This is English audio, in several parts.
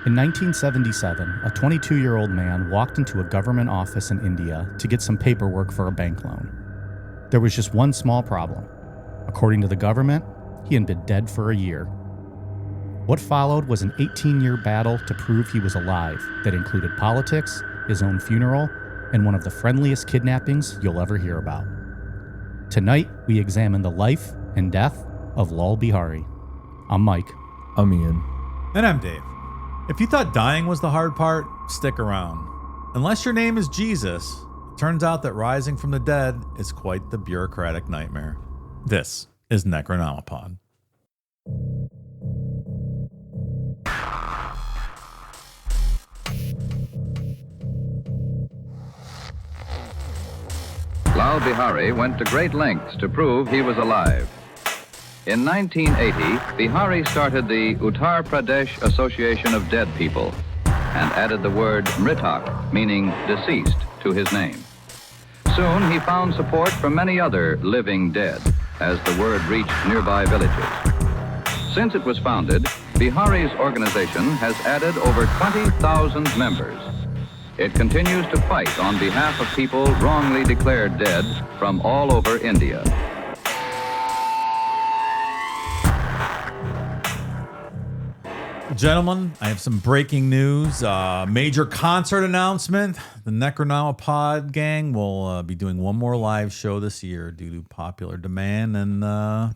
In 1977, a 22-year-old man walked into a government office in India to get some paperwork for a bank loan. There was just one small problem. According to the government, he had been dead for a year. What followed was an 18-year battle to prove he was alive that included politics, his own funeral, and one of the friendliest kidnappings you'll ever hear about. Tonight, we examine the life and death of Lal Bihari. I'm Mike. I'm Ian. And I'm Dave. If you thought dying was the hard part, stick around. Unless your name is Jesus, it turns out that rising from the dead is quite the bureaucratic nightmare. This is Necronomicon. Lal Bihari went to great lengths to prove he was alive. In 1980, Bihari started the Uttar Pradesh Association of Dead People and added the word Mritak, meaning deceased, to his name. Soon he found support from many other living dead as the word reached nearby villages. Since it was founded, Bihari's organization has added over 20,000 members. It continues to fight on behalf of people wrongly declared dead from all over India. Gentlemen, I have some breaking news. Major concert announcement. The Necronomicon gang will be doing one more live show this year due to popular demand. And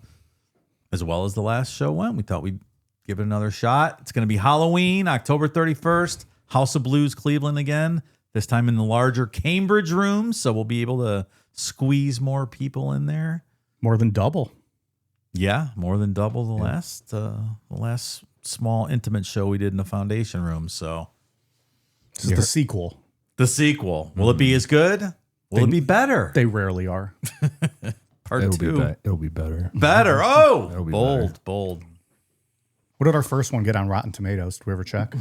as well as the last show went, we thought we'd give it another shot. It's going to be Halloween, October 31st. House of Blues, Cleveland again. This time in the larger Cambridge room. So we'll be able to squeeze more people in there. More than double. Yeah, more than double the last small intimate show we did in the foundation room. So This is the sequel. the sequel, will it be as good? Will it be better? They rarely are. Part It'll two. be it'll be better. Better. Oh, It'll be bold. What did our first one get on Rotten Tomatoes? Did we ever check?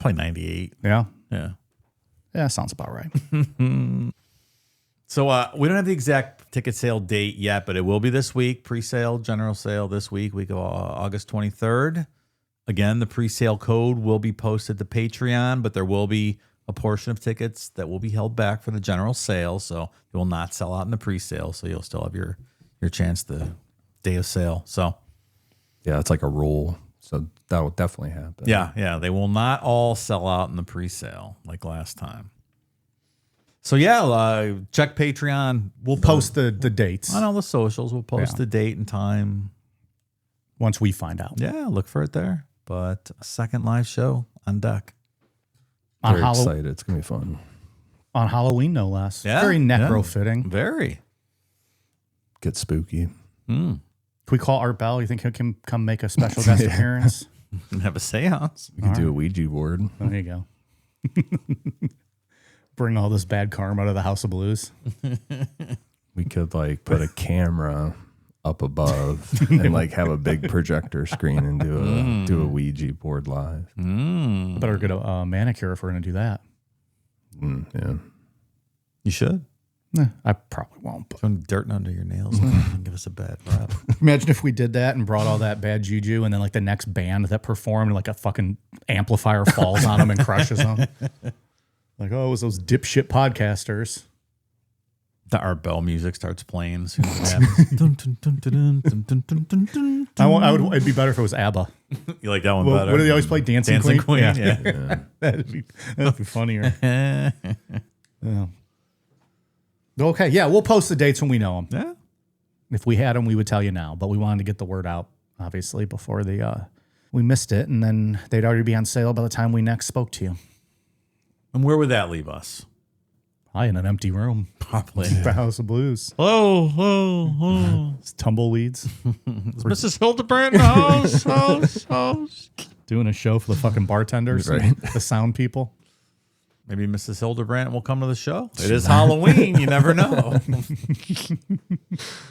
Probably 98. Yeah. Yeah. Yeah, sounds about right. So we don't have the exact ticket sale date yet, but it will be this week. Pre-sale, general sale this week of August 23rd. Again, the pre-sale code will be posted to Patreon, but there will be a portion of tickets that will be held back for the general sale, so it will not sell out in the pre-sale. So you'll still have your chance the day of sale. So Yeah, it's like a rule. So that will definitely happen. yeah, they will not all sell out in the pre-sale like last time. So yeah, check Patreon. We'll post the dates On all the socials, we'll post Yeah. the date and time. once we find out. Yeah, look for it there. But a second live show on deck. Very excited. It's gonna be fun. On Halloween, no less. Yeah, Very yeah. necro-fitting. Very. Get spooky. Can we call Art Bell? You think he can come make a special guest appearance? And have a seance. We could do a Ouija board. There you go. Bring all this bad karma to the House of Blues. We could like put a camera up above and like have a big projector screen and do a Ouija board live. Better get a manicure if we're going to do that. Yeah. You should. I probably won't. But Put dirt under your nails and give us a bad rap. imagine if we did that and brought all that bad juju, and then like the next band that performed, like a fucking amplifier falls on them and crushes them. Like, oh, it was those dipshit podcasters. The Art Bell music starts playing as soon as it happens. Dun, dun, dun, dun, dun, dun, dun, dun, dun, dun. It'd be better if it was ABBA. You like that one What better? do they always play? Dancing Dancing Queen? Yeah. That'd be funnier. Yeah. Okay, yeah, we'll post the dates when we know them. Yeah. If we had them, we would tell you now. But we wanted to get the word out, obviously, before we missed it, and then they'd already be on sale by the time we next spoke to you. And where would that leave us? Probably in an empty room. Probably. The House of Blues. Oh. It's tumbleweeds. Is Mrs. Hildebrand in the house? Doing a show for the fucking bartenders, Right. and the sound people. Maybe Mrs. Hildebrand will come to the show. It is Halloween. You never know.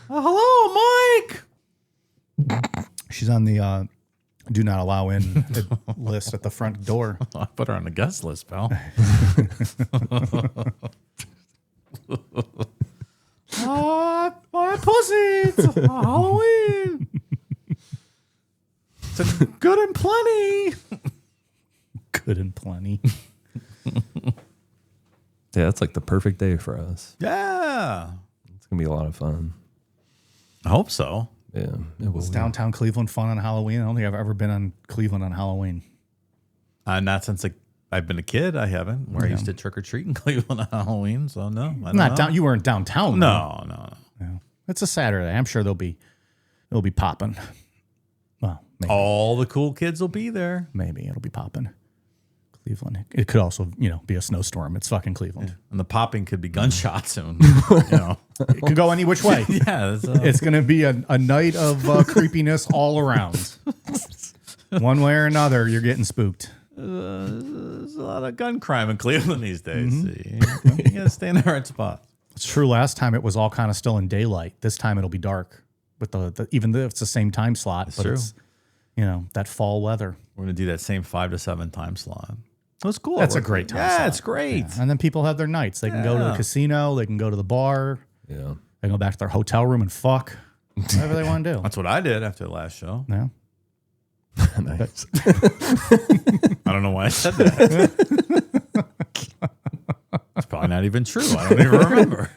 Hello, Mike. She's on the do not allow in list at the front door. I put her on the guest list, pal. My pussy. It's Halloween. It's good and plenty. Good and plenty. Yeah, it's like the perfect day for us. Yeah. It's going to be a lot of fun. I hope so. Yeah, it will. Was downtown Cleveland fun on Halloween? I don't think I've ever been on Cleveland on Halloween. Not since I've been a kid. I haven't. Where I used to trick or treat in Cleveland on Halloween. So no, I don't know. You weren't downtown. No. Yeah. It's a Saturday. I'm sure it'll be popping. Well, maybe. All the cool kids will be there. Maybe it'll be popping. Cleveland. It could also, be a snowstorm. It's fucking Cleveland. Yeah. And the popping could be gunshots and It could go any which way. Yeah. It's going to be a night of creepiness all around. One way or another, you're getting spooked. There's a lot of gun crime in Cleveland these days. You got to stay in the right spot. It's true. Last time it was all kind of still in daylight. This time it'll be dark. With even though it's the same time slot, That's but true. It's that fall weather. We're going to do that same 5 to 7 time slot. That's cool. That's a great time Yeah, slot. it's great. Yeah. And then people have their nights. They can go to the casino. They can go to the bar. Yeah. They can go back to their hotel room and fuck. Whatever they want to do. That's what I did after the last show. Yeah. Nice. I don't know why I said that. It's probably not even true. I don't even remember.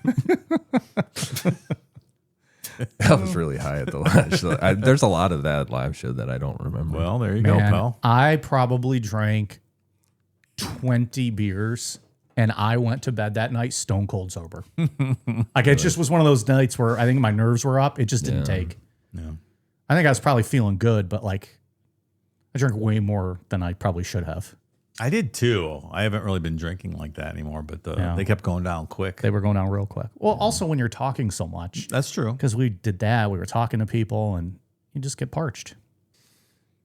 I was really high at the last show. There's a lot of that live show that I don't remember. Well, there you go, Man, pal. I probably drank 20 beers and I went to bed that night stone cold sober. Like it just was one of those nights where I think my nerves were up. It just didn't take. Yeah. I think I was probably feeling good, but like I drank way more than I probably should have. I did too. I haven't really been drinking like that anymore, but they kept going down quick. They were going down real quick. Well, also when you're talking so much, That's true. because we did that, we were talking to people and you just get parched.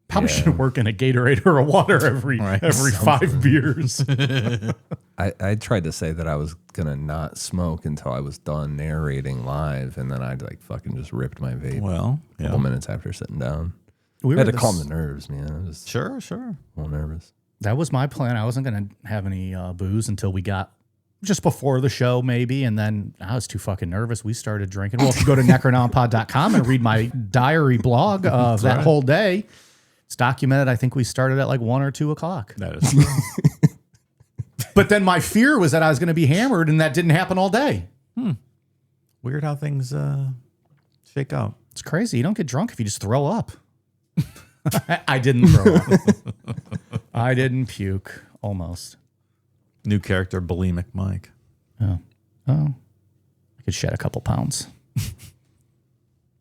Probably should work in a Gatorade or a water every 5 beers. I tried to say that I was going to not smoke until I was done narrating live, and then I fucking just ripped my vape Well, a couple minutes after sitting down. We I had were to calm the nerves, man. I was Sure. a little nervous. That was my plan. I wasn't going to have any booze until we got just before the show, maybe. And then I was too fucking nervous. We started drinking. Well, if you go to necronompod.com and read my diary blog of that whole day, it's documented. I think we started at like 1 or 2 o'clock. That is true. But then my fear was that I was going to be hammered, and that didn't happen all day. Weird how things shake out. It's crazy. You don't get drunk if you just throw up. I didn't throw up. I didn't puke. Almost. New character, bulimic Mike. Oh, I could shed a couple pounds.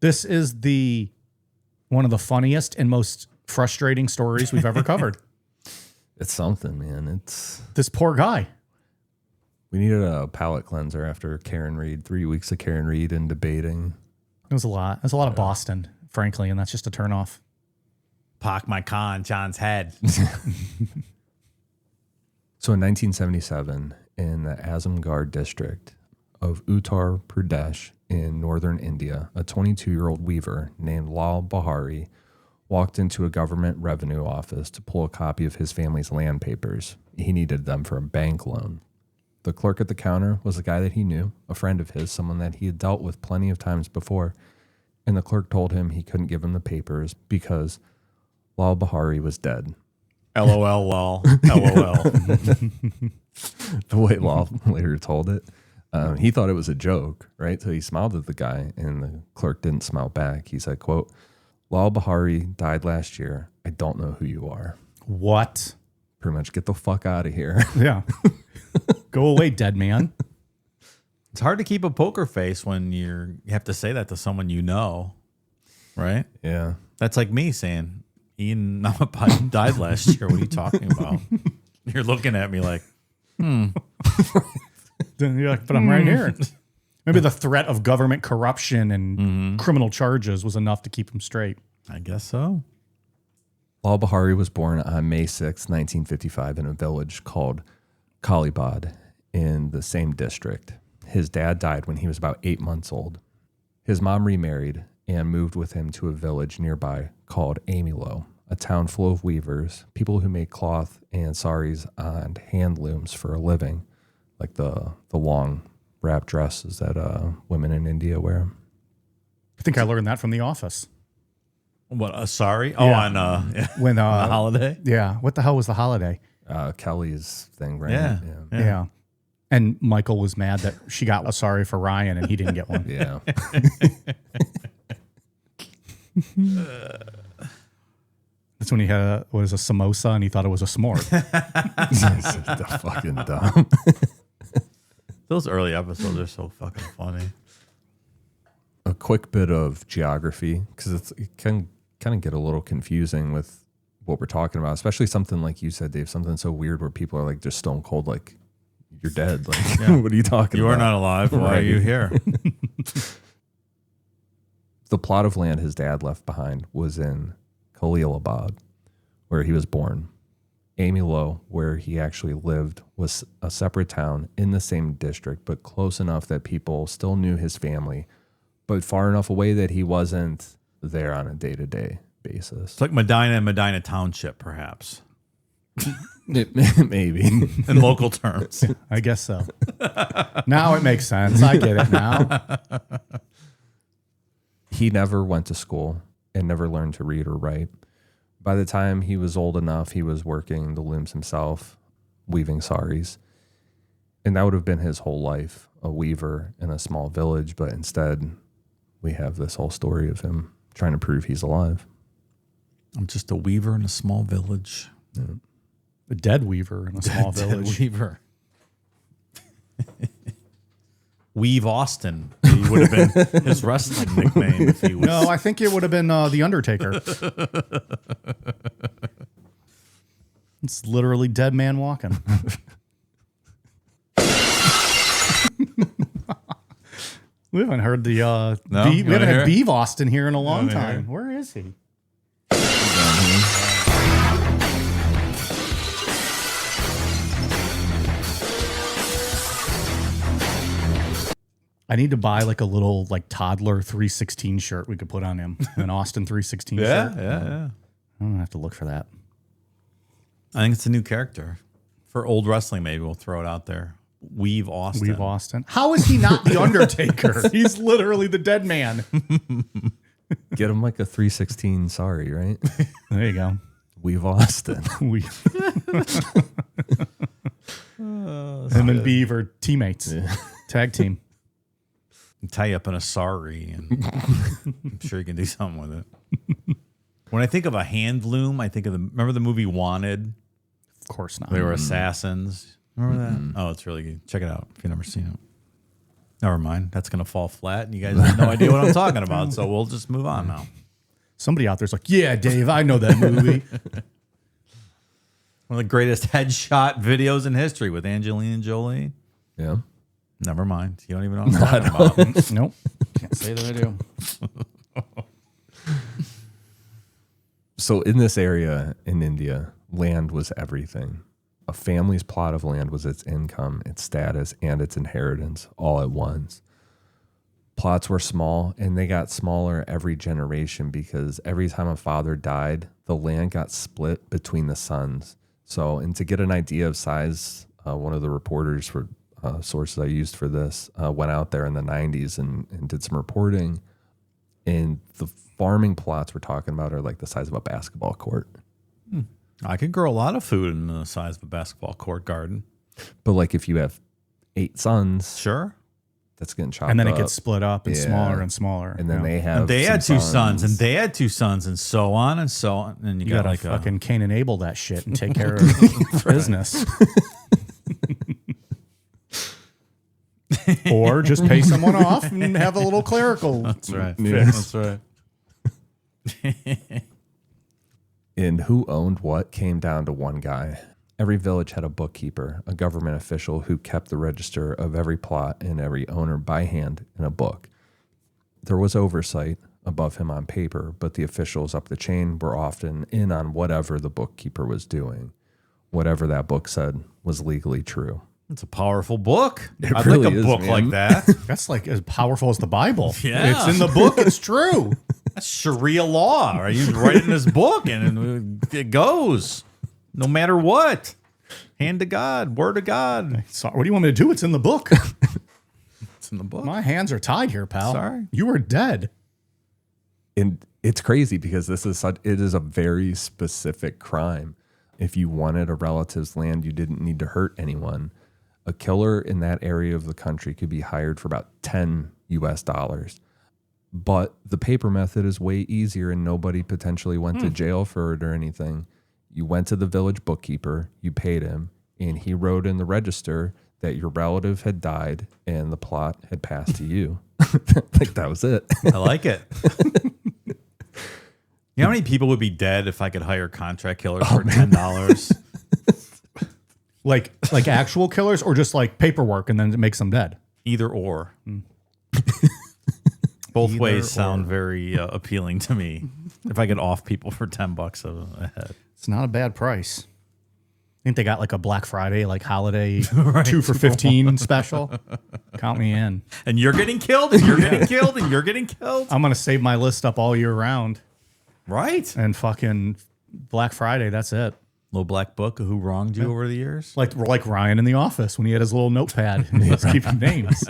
This is one of the funniest and most frustrating stories we've ever covered. It's something, man. This poor guy. We needed a palate cleanser after Karen Reed, 3 weeks of Karen Reed and debating. It was a lot. It was a lot of Boston, frankly, and that's just a turnoff. Park my car on John's head. So in 1977, in the Azamgarh district of Uttar Pradesh in northern India, a 22-year-old weaver named Lal Bihari walked into a government revenue office to pull a copy of his family's land papers. He needed them for a bank loan. The clerk at the counter was a guy that he knew, a friend of his, someone that he had dealt with plenty of times before, and the clerk told him he couldn't give him the papers because Lal Bihari was dead. LOL, lol. LOL. The way Lal later told it. He thought it was a joke, right? So he smiled at the guy, and the clerk didn't smile back. He said, quote, Lal Bihari died last year. I don't know who you are. What? Pretty much get the fuck out of here. Yeah. Go away, dead man. It's hard to keep a poker face when you have to say that to someone you know, right? Yeah. That's like me saying, Ian Namapat died last year. What are you talking about? You're looking at me like, You're like, but I'm right here. Maybe the threat of government corruption and criminal charges was enough to keep him straight. I guess so. Lal Bihari was born on May 6, 1955 in a village called Kalibad in the same district. His dad died when he was about 8 months old. His mom remarried and moved with him to a village nearby called Amilo, a town full of weavers, people who make cloth and saris and hand looms for a living, like the long wrap dresses that women in India wear. I think I learned that from The Office. What? Sorry. Oh, Yeah. on When a holiday. Yeah. What the hell was the holiday? Kelly's thing, right? Yeah. Yeah. And Michael was mad that she got a sorry for Ryan and he didn't get one. Yeah. That's when he was a samosa and he thought it was a s'more. The fucking dumb. Those early episodes are so fucking funny. A quick bit of geography, because it can kind of get a little confusing with what we're talking about, especially something like you said, Dave, something so weird where people are like just stone cold, like, you're dead. Like, what are you talking about? You are not alive. Why are you here? The plot of land his dad left behind was in Khalilabad, where he was born. Amy Lowe, where he actually lived, was a separate town in the same district, but close enough that people still knew his family, but far enough away that he wasn't there on a day-to-day basis. It's like Medina and Medina Township, perhaps, Maybe. in local terms. I guess so. Now it makes sense. I get it now. He never went to school and never learned to read or write. By the time he was old enough, he was working the looms himself, weaving saris. And that would have been his whole life, a weaver in a small village. But instead, we have this whole story of him trying to prove he's alive. I'm just a weaver in a small village. Yeah. A dead weaver in a small village. Weaver. Weave Austin. He would have been his wrestling nickname if he was. No, I think it would have been The Undertaker. It's literally dead man walking. We haven't heard the No? we You haven't wanna hear had it? Beav Austin here in a long wanna hear time. it? Where is he? I need to buy like a little like toddler 316 shirt we could put on him. An Austin 316 shirt. Yeah. I'm gonna have to look for that. I think it's a new character. For old wrestling, maybe we'll throw it out there. Weave Austin. Weave Austin. How is he not the Undertaker? He's literally the dead man. Get him like a 316 sari, right? There you go. Weave Austin. Him and Beav are teammates. Tag team. Tie you up in a sari, and I'm sure you can do something with it. When I think of a hand loom, I think of remember the movie Wanted? Of course not. They were assassins. Remember that? Oh, it's really good. Check it out if you've never seen it. Never mind. That's going to fall flat, and you guys have no idea what I'm talking about, so we'll just move on now. Somebody out there's like, yeah, Dave, I know that movie. One of the greatest headshot videos in history with Angelina Jolie. Yeah. Never mind. You don't even know what I'm talking about. Nope. Can't say that I do. So in this area in India, land was everything. A family's plot of land was its income, its status, and its inheritance all at once. Plots were small, and they got smaller every generation because every time a father died, the land got split between the sons. So, and to get an idea of size, one of the reporters for sources I used for this went out there in the 90s and did some reporting. And the farming plots we're talking about are like the size of a basketball court. I could grow a lot of food in the size of a basketball court garden. But like if you have 8 sons, Sure. that's getting chopped And then up. it gets split up and Yeah. smaller and smaller. And then Yeah. they have And they some had 2 sons, and they had 2 sons, and so on and so on. And you You got gotta like fucking Cain and Abel that shit and take care of business. Or just pay someone off and have a little clerical. That's right. Yeah. That's right. And who owned what came down to one guy. Every village had a bookkeeper, a government official who kept the register of every plot and every owner by hand in a book. There was oversight above him on paper, but the officials up the chain were often in on whatever the bookkeeper was doing. Whatever that book said was legally true. It's a powerful book. It I'd really like a is, book man. like that. That's like as powerful as the Bible. Yeah. It's in the book. It's true. That's Sharia law. Right? You write it in this book, and it goes no matter what. Hand to God, word of God. So, what do you want me to do? It's in the book. It's in the book. My hands are tied here, pal. Sorry. You were dead. And it's crazy because it is a very specific crime. If you wanted a relative's land, you didn't need to hurt anyone. A killer in that area of the country could be hired for about $10 US. But the paper method is way easier and nobody potentially went to jail for it or anything. You went to the village bookkeeper, you paid him, and he wrote in the register that your relative had died and the plot had passed to you. Like that was it. I like it. You know how many people would be dead if I could hire contract killers for $10? Like actual killers or just like paperwork and then it makes them dead? Either or. Both ways sound very appealing to me. If I could off people for $10 a head. It's not a bad price. I think they got like a Black Friday, like holiday 2 for $15 special. Count me in. And you're getting killed, and you're getting killed, and you're getting killed. I'm going to save my list up all year round. Right. And fucking Black Friday, that's it. Little black book of who wronged you over the years. Like Ryan in The Office when he had his little notepad and he was keeping names.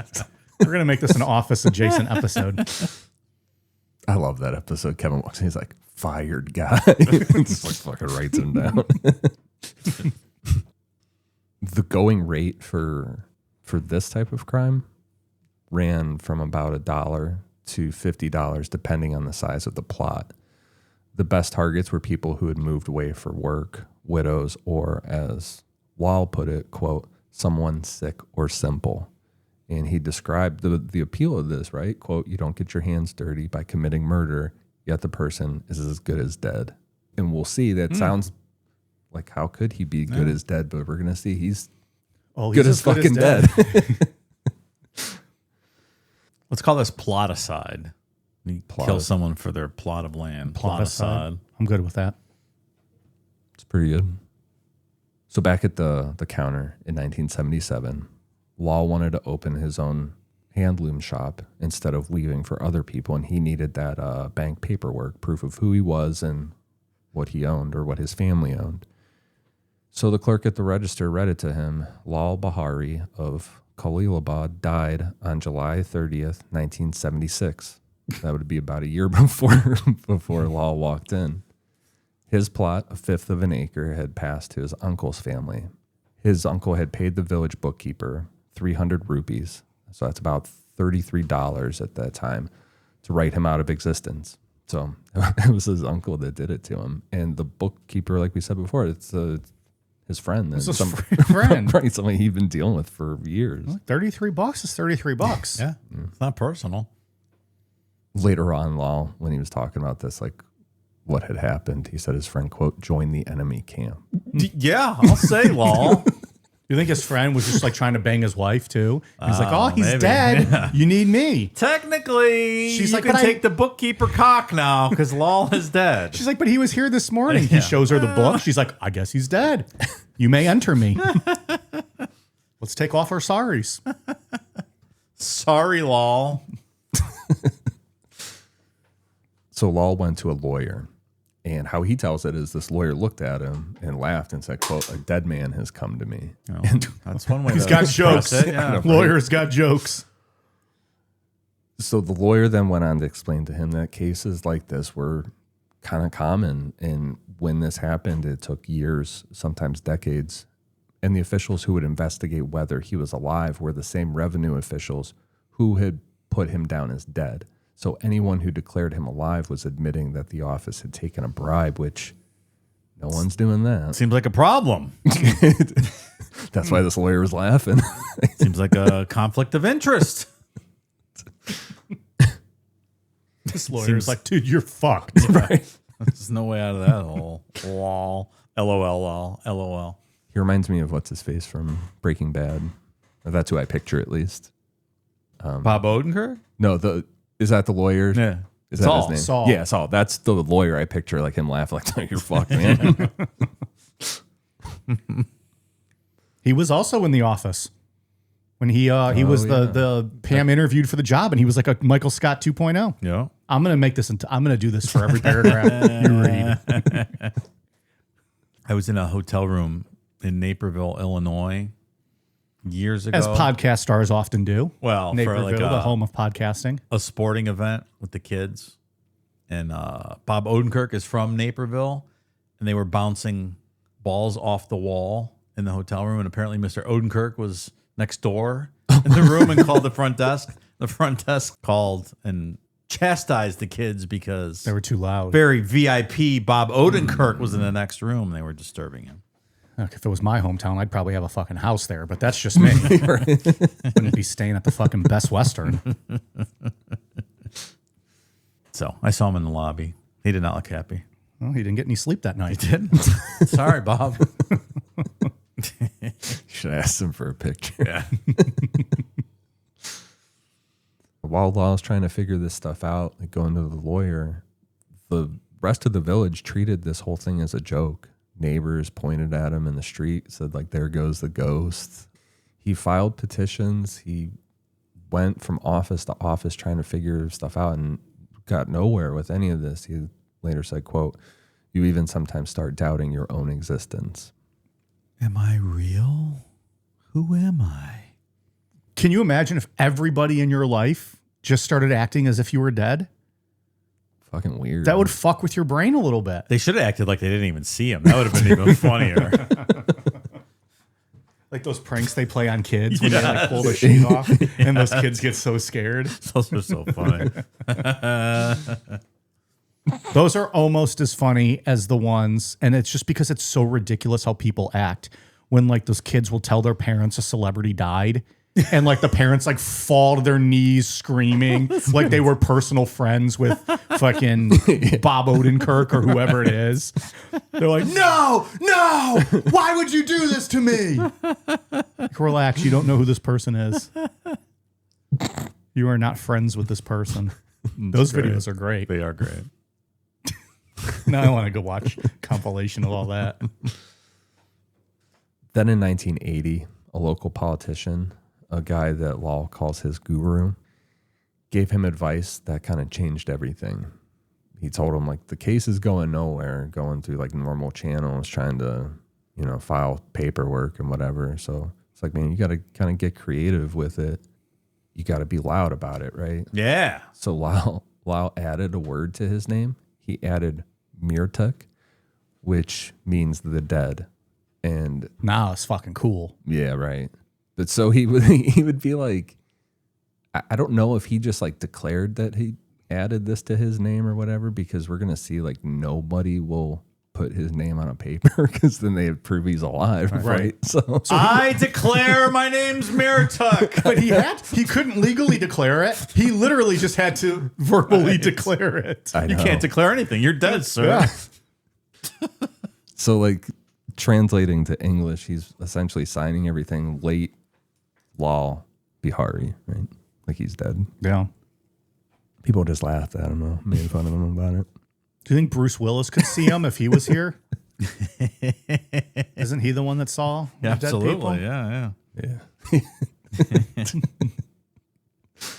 We're going to make this an Office adjacent episode. I love that episode. Kevin walks in, he's like, fired guy. Just like fucking writes him down. The going rate for this type of crime ran from about $1 to $50 depending on the size of the plot. The best targets were people who had moved away for work, widows, or as Lal put it, quote, someone sick or simple. And he described the appeal of this, right? Quote, you don't get your hands dirty by committing murder, yet the person is as good as dead. And we'll see that sounds like how could he be good as dead? But we're going to see he's good as fucking dead. Let's call this plot aside. You kill someone for their plot of land. Plot aside. I'm good with that. It's pretty good. So back at the counter in 1977, Lal wanted to open his own handloom shop instead of weaving for other people, and he needed that bank paperwork, proof of who he was and what he owned or what his family owned. So the clerk at the register read it to him. Lal Bihari of Khalilabad died on July 30th, 1976. That would be about a year before Lal walked in. His plot, a fifth of an acre, had passed to his uncle's family. His uncle had paid the village bookkeeper 300 rupees, so that's about $33 at that time, to write him out of existence. So it was his uncle that did it to him. And the bookkeeper, like we said before, it's his friend. It's his friend. Right, something he'd been dealing with for years. $33 is $33. Yeah, it's not personal. Later on, Lal, when he was talking about this, like what had happened, he said his friend, quote, joined the enemy camp. Yeah, I'll say, Lal. You think his friend was just like trying to bang his wife too? He's like, oh, he's maybe. dead. Yeah. You need me. Technically, She's you like, can but take the bookkeeper cock now because Lal is dead. She's like, but he was here this morning. He Yeah. shows her the book. She's like, I guess he's dead. You may enter me. Let's take off our saris. Sorry, Lal. So Lal went to a lawyer, and how he tells it is this lawyer looked at him and laughed and said, quote, a dead man has come to me. Oh, that's one way. He's to got express jokes. it, yeah. Lawyer's got jokes. So the lawyer then went on to explain to him that cases like this were kind of common. And when this happened, it took years, sometimes decades. And the officials who would investigate whether he was alive were the same revenue officials who had put him down as dead. So anyone who declared him alive was admitting that the office had taken a bribe, which no one's doing that. Seems like a problem. That's why this lawyer was laughing. Seems like a conflict of interest. This lawyer's like, dude, you're fucked. Right. There's no way out of that hole. Lol. LOL. LOL. He reminds me of what's his face from Breaking Bad. That's who I picture at least. Bob Odenkirk? No, is that the lawyer? Yeah. Is that Saul. his name? Saul. Yeah, Saul. That's the lawyer I picture, like him laughing like, oh, you're fucked, man. He was also in The Office. When he was the Pam interviewed for the job, and he was like a Michael Scott 2.0. Yeah. I'm gonna make this. I'm gonna do this for every paragraph you read. I was in a hotel room in Naperville, Illinois, years ago. As podcast stars often do. Well, Naperville, for like the home of podcasting. a sporting event with the kids. And Bob Odenkirk is from Naperville, and they were bouncing balls off the wall in the hotel room, and apparently Mr. Odenkirk was next door in the room and called the front desk. The front desk called and chastised the kids because They were too loud. very VIP Bob Odenkirk was in the next room. They were disturbing him. Look, if it was my hometown, I'd probably have a fucking house there, but that's just me. Wouldn't be staying at the fucking Best Western. So I saw him in the lobby. He did not look happy. Well, he didn't get any sleep that night. He didn't. Sorry, Bob. You should ask him for a picture. Yeah. While Lal's trying to figure this stuff out, like going to the lawyer, the rest of the village treated this whole thing as a joke. Neighbors pointed at him in the street, said like, there goes the ghost. He filed petitions. He went from office to office trying to figure stuff out and got nowhere with any of this. He later said, quote, "You even sometimes start doubting your own existence." Am I real? Who am I? Can you imagine if everybody in your life just started acting as if you were dead? Fucking weird. That would fuck with your brain a little bit. They should have acted like they didn't even see him. That would have been even funnier. Like those pranks they play on kids when they like pull the sheet off and those kids get so scared. Those are so funny. Those are almost as funny as the ones, and it's just because it's so ridiculous how people act when like those kids will tell their parents a celebrity died. And like the parents like fall to their knees screaming like they were personal friends with fucking Bob Odenkirk or whoever it is. They're like, no, why would you do this to me? Like, relax, you don't know who this person is. You are not friends with this person. Those videos are great. They are great. Now I want to go watch compilation of all that. Then in 1980, a local politician, a guy that Lal calls his guru, gave him advice that kind of changed everything. He told him like the case is going nowhere, going through like normal channels, trying to, file paperwork and whatever. So it's like, man, you got to kind of get creative with it. You got to be loud about it, right? Yeah. So Lal added a word to his name. He added Mirtuk, which means the dead. And Nah, it's fucking cool. yeah, right. But so he would be like, I don't know if he just like declared that he added this to his name or whatever, because we're gonna see like nobody will put his name on a paper because then they prove he's alive, right? So I declare my name's Mirtuk. But he couldn't legally declare it. He literally just had to verbally declare it. I You know. can't declare anything. You're dead, sir. Yeah. So like translating to English, he's essentially signing everything late Lal Bihari, right? Like he's dead. Yeah. People just laughed at him, though, made fun of him about it. Do you think Bruce Willis could see him if he was here? Isn't he the one that saw the dead people? Absolutely. Yeah. Yeah.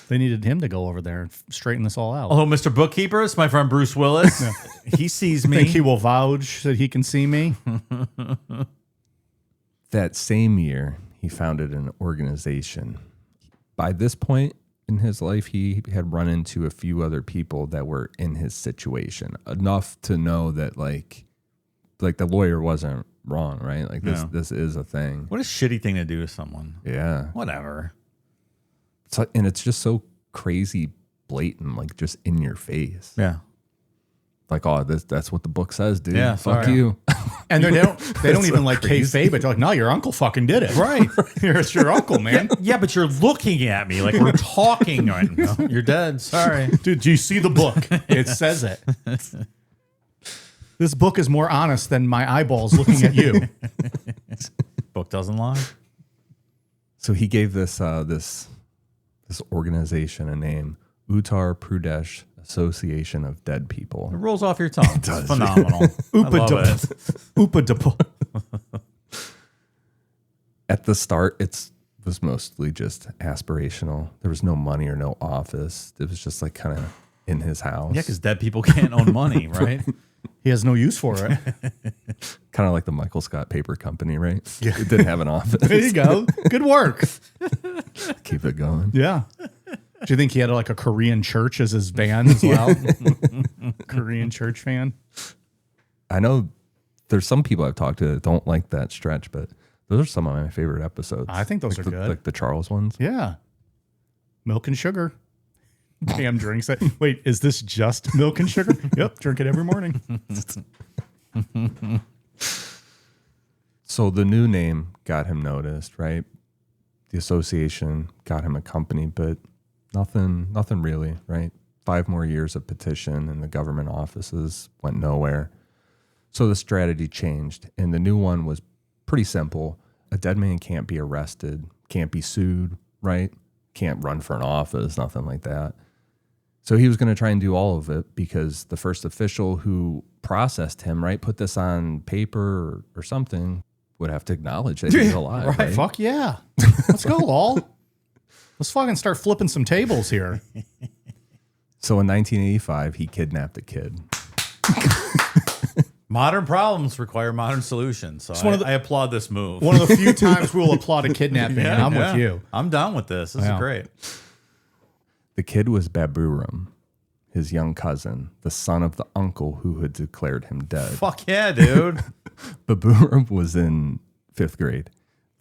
They needed him to go over there and straighten this all out. Hello, Mr. Bookkeeper. It's my friend Bruce Willis. He sees me. Think he will vouch that he can see me? That same year, he founded an organization. By this point in his life, he had run into a few other people that were in his situation, enough to know that like the lawyer wasn't wrong, right? Like this is a thing. What a shitty thing to do to someone. Yeah. Whatever. And it's just so crazy blatant, like just in your face. Yeah. Like, oh, that's what the book says, dude. Yeah, Fuck sorry. you. And they don't even like kayfabe it. They're like, no, your uncle fucking did it. Right. It's your uncle, man. Yeah, but you're looking at me like we're talking right now. You're dead. Sorry. Dude, do you see the book? It says it. This book is more honest than my eyeballs looking at you. Book doesn't lie. So he gave this organization a name, Uttar Pradesh Association of Dead People. It rolls off your tongue. It's phenomenal. I love it. Upadip. At the start, it was mostly just aspirational. There was no money or no office. It was just like kind of in his house. Yeah, because dead people can't own money, right? He has no use for it. Kind of like the Michael Scott Paper Company, right? Yeah. It didn't have an office. There you go. Good work. Keep it going. Yeah. Do you think he had like a Korean church as his van as well? Korean church fan? I know There's some people I've talked to that don't like that stretch, but those are some of my favorite episodes. I think those are good. Like the Charles ones. Yeah. Milk and sugar. Damn drinks it. Wait, is this just milk and sugar? Yep, drink it every morning. So the new name got him noticed, right? The association got him a company, but nothing really, right? 5 more years of petition and the government offices went nowhere. So the strategy changed, and the new one was pretty simple. A dead man can't be arrested, can't be sued, right? Can't run for an office, nothing like that. So he was going to try and do all of it because the first official who processed him, right, put this on paper or something, would have to acknowledge that he's alive. Right? Fuck yeah. Let's go, Lal. Let's fucking start flipping some tables here. So in 1985, he kidnapped a kid. Modern problems require modern solutions. So I applaud this move. One of the few times we'll applaud a kidnapping, and I'm with you. I'm down with this. This is great. The kid was Baburam, his young cousin, the son of the uncle who had declared him dead. Fuck yeah, dude. Baburam was in 5th grade.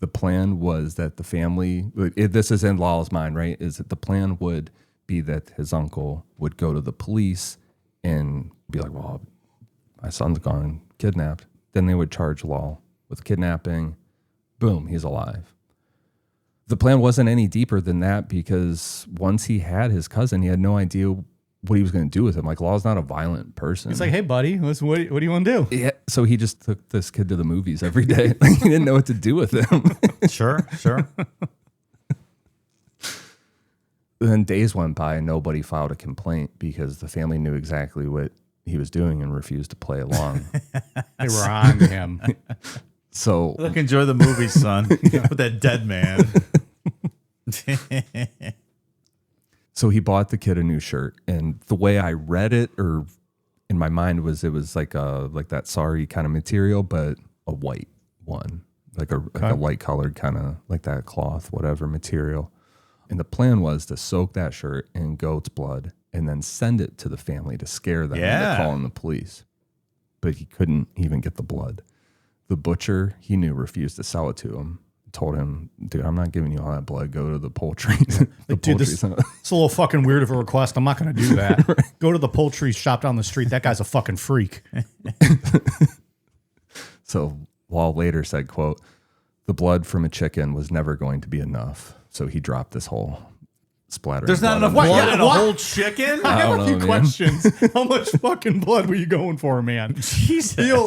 The plan was that the family, this is in Lal's mind, right, is that the plan would be that his uncle would go to the police and be like, well, my son's gone kidnapped. Then they would charge Lal with kidnapping. Boom, he's alive. The plan wasn't any deeper than that because once he had his cousin, he had no idea what he was going to do with him. Like, Lal's not a violent person. He's like, hey, buddy, what do you want to do? Yeah, so he just took this kid to the movies every day. Like, he didn't know what to do with him. Sure. Then days went by and nobody filed a complaint because the family knew exactly what he was doing and refused to play along. They were on him. So look, enjoy the movie, son, with that dead man. So he bought the kid a new shirt, and the way I read it, or in my mind, was it was like that sari kind of material, but a white one, like a light colored kind of like that cloth, whatever material. And the plan was to soak that shirt in goat's blood and then send it to the family to scare them into calling the police. But he couldn't even get the blood. The butcher, he knew, refused to sell it to him. Told him, dude, I'm not giving you all that blood. Go to the poultry. Dude, it's a little fucking weird of a request. I'm not going to do that. Right. Go to the poultry shop down the street. That guy's a fucking freak. So Lal later said, quote, the blood from a chicken was never going to be enough. So he dropped this whole splatter. There's not enough blood in a whole chicken? I have a few questions. How much fucking blood were you going for, man? Jesus. Feel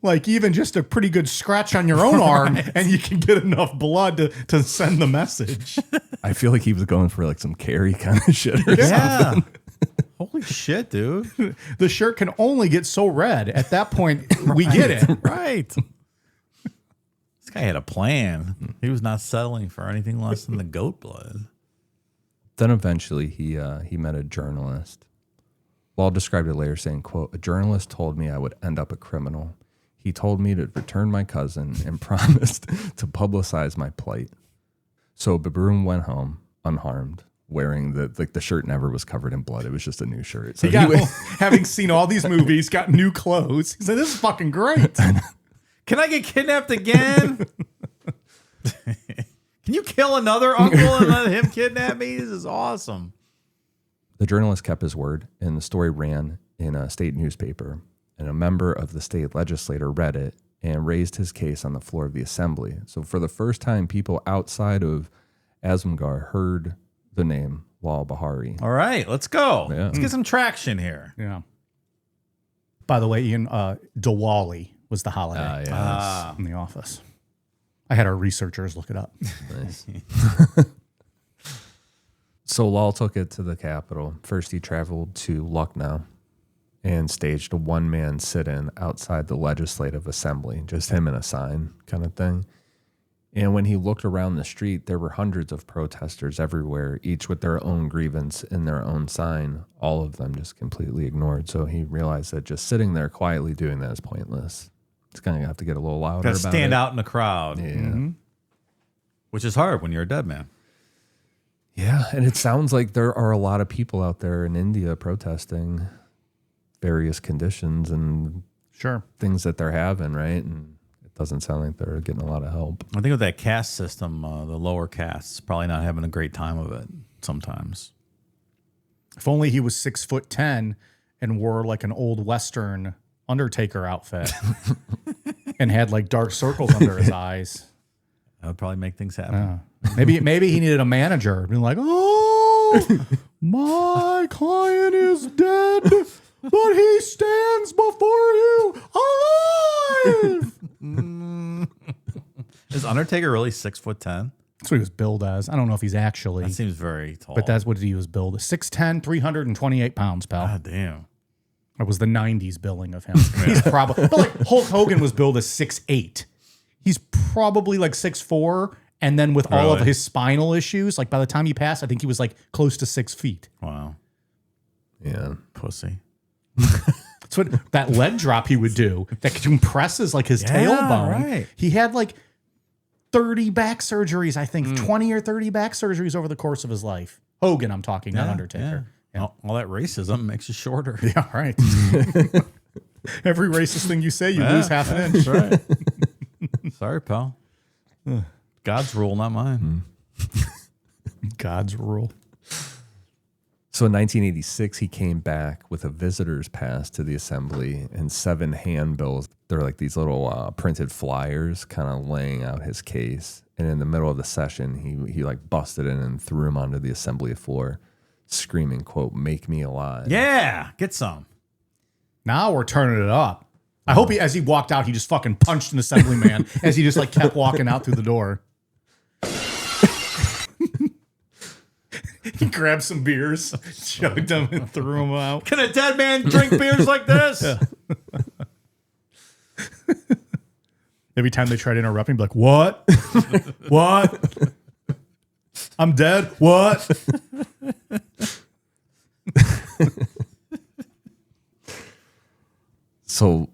like even just a pretty good scratch on your own arm and you can get enough blood to send the message. I feel like he was going for like some carry kind of shit or something. Holy shit, dude. The shirt can only get so red. At that point, we get it. Right. This guy had a plan. He was not settling for anything less than the goat blood. Then eventually he met a journalist. Lal described it later saying, quote, a journalist told me I would end up a criminal. He told me to return my cousin and promised to publicize my plight. So Baburam went home unharmed, wearing the shirt never was covered in blood. It was just a new shirt. So having seen all these movies, got new clothes. He said, this is fucking great. Can I get kidnapped again? Can you kill another uncle and let him kidnap me? This is awesome. The journalist kept his word, and the story ran in a state newspaper. And a member of the state legislature read it and raised his case on the floor of the assembly. So for the first time, people outside of Azamgarh heard the name Lal Bihari. All right, let's go. Yeah. Let's get some traction here. Yeah. By the way, Ian, Diwali was the holiday in the office. I had our researchers look it up. Nice. So Lal took it to the capital. First, he traveled to Lucknow and staged a one-man sit-in outside the legislative assembly, just him and a sign kind of thing. And when he looked around the street, there were hundreds of protesters everywhere, each with their own grievance and their own sign, all of them just completely ignored. So he realized that just sitting there quietly doing that is pointless. He's going to have to get a little louder about it. Got to stand out in the crowd. Yeah. Mm-hmm. Which is hard when you're a dead man. Yeah, and it sounds like there are a lot of people out there in India protesting various conditions, and Sure. things that they're having, right? And it doesn't sound like they're getting a lot of help. I think with that caste system, the lower castes probably not having a great time of it sometimes. If only he was 6'10" and wore like an old Western Undertaker outfit and had like dark circles under his eyes. That would probably make things happen. Maybe he needed a manager. Being like, oh, my client is dead, but he stands before you alive. Is Undertaker really 6'10"? That's what he was billed as. I don't know if he's actually, That seems very tall. but that's what he was billed as. 6'10", 328 pounds, pal. God damn. It was the 90s billing of him. He's probably, but like Hulk Hogan was billed as 6'8". He's probably like 6'4", and then with all of Really? his spinal issues, like by the time he passed, I think he was like close to 6 feet. Wow. Yeah. Pussy. That's what that leg drop he would do that compresses like his tailbone. right. He had like 30 back surgeries, I think, 20 or 30 back surgeries over the course of his life. Hogan, I'm talking, not Undertaker. Yeah. All that racism makes you shorter. Yeah, right. Every racist thing you say, you lose half an inch. That's right. Sorry, pal. God's rule, not mine. God's rule. So in 1986, he came back with a visitor's pass to the assembly and 7 handbills. They're like these little printed flyers kind of laying out his case. And in the middle of the session, he like busted in and threw him onto the assembly floor, screaming, quote, "Make me alive." Yeah, get some. Now we're turning it up. I hope as he walked out, he just fucking punched an assemblyman as he just like kept walking out through the door. He grabbed some beers, chugged them, and threw them out. Can a dead man drink beers like this? Every time they try to interrupt him, be like, "What? What? I'm dead. What?" So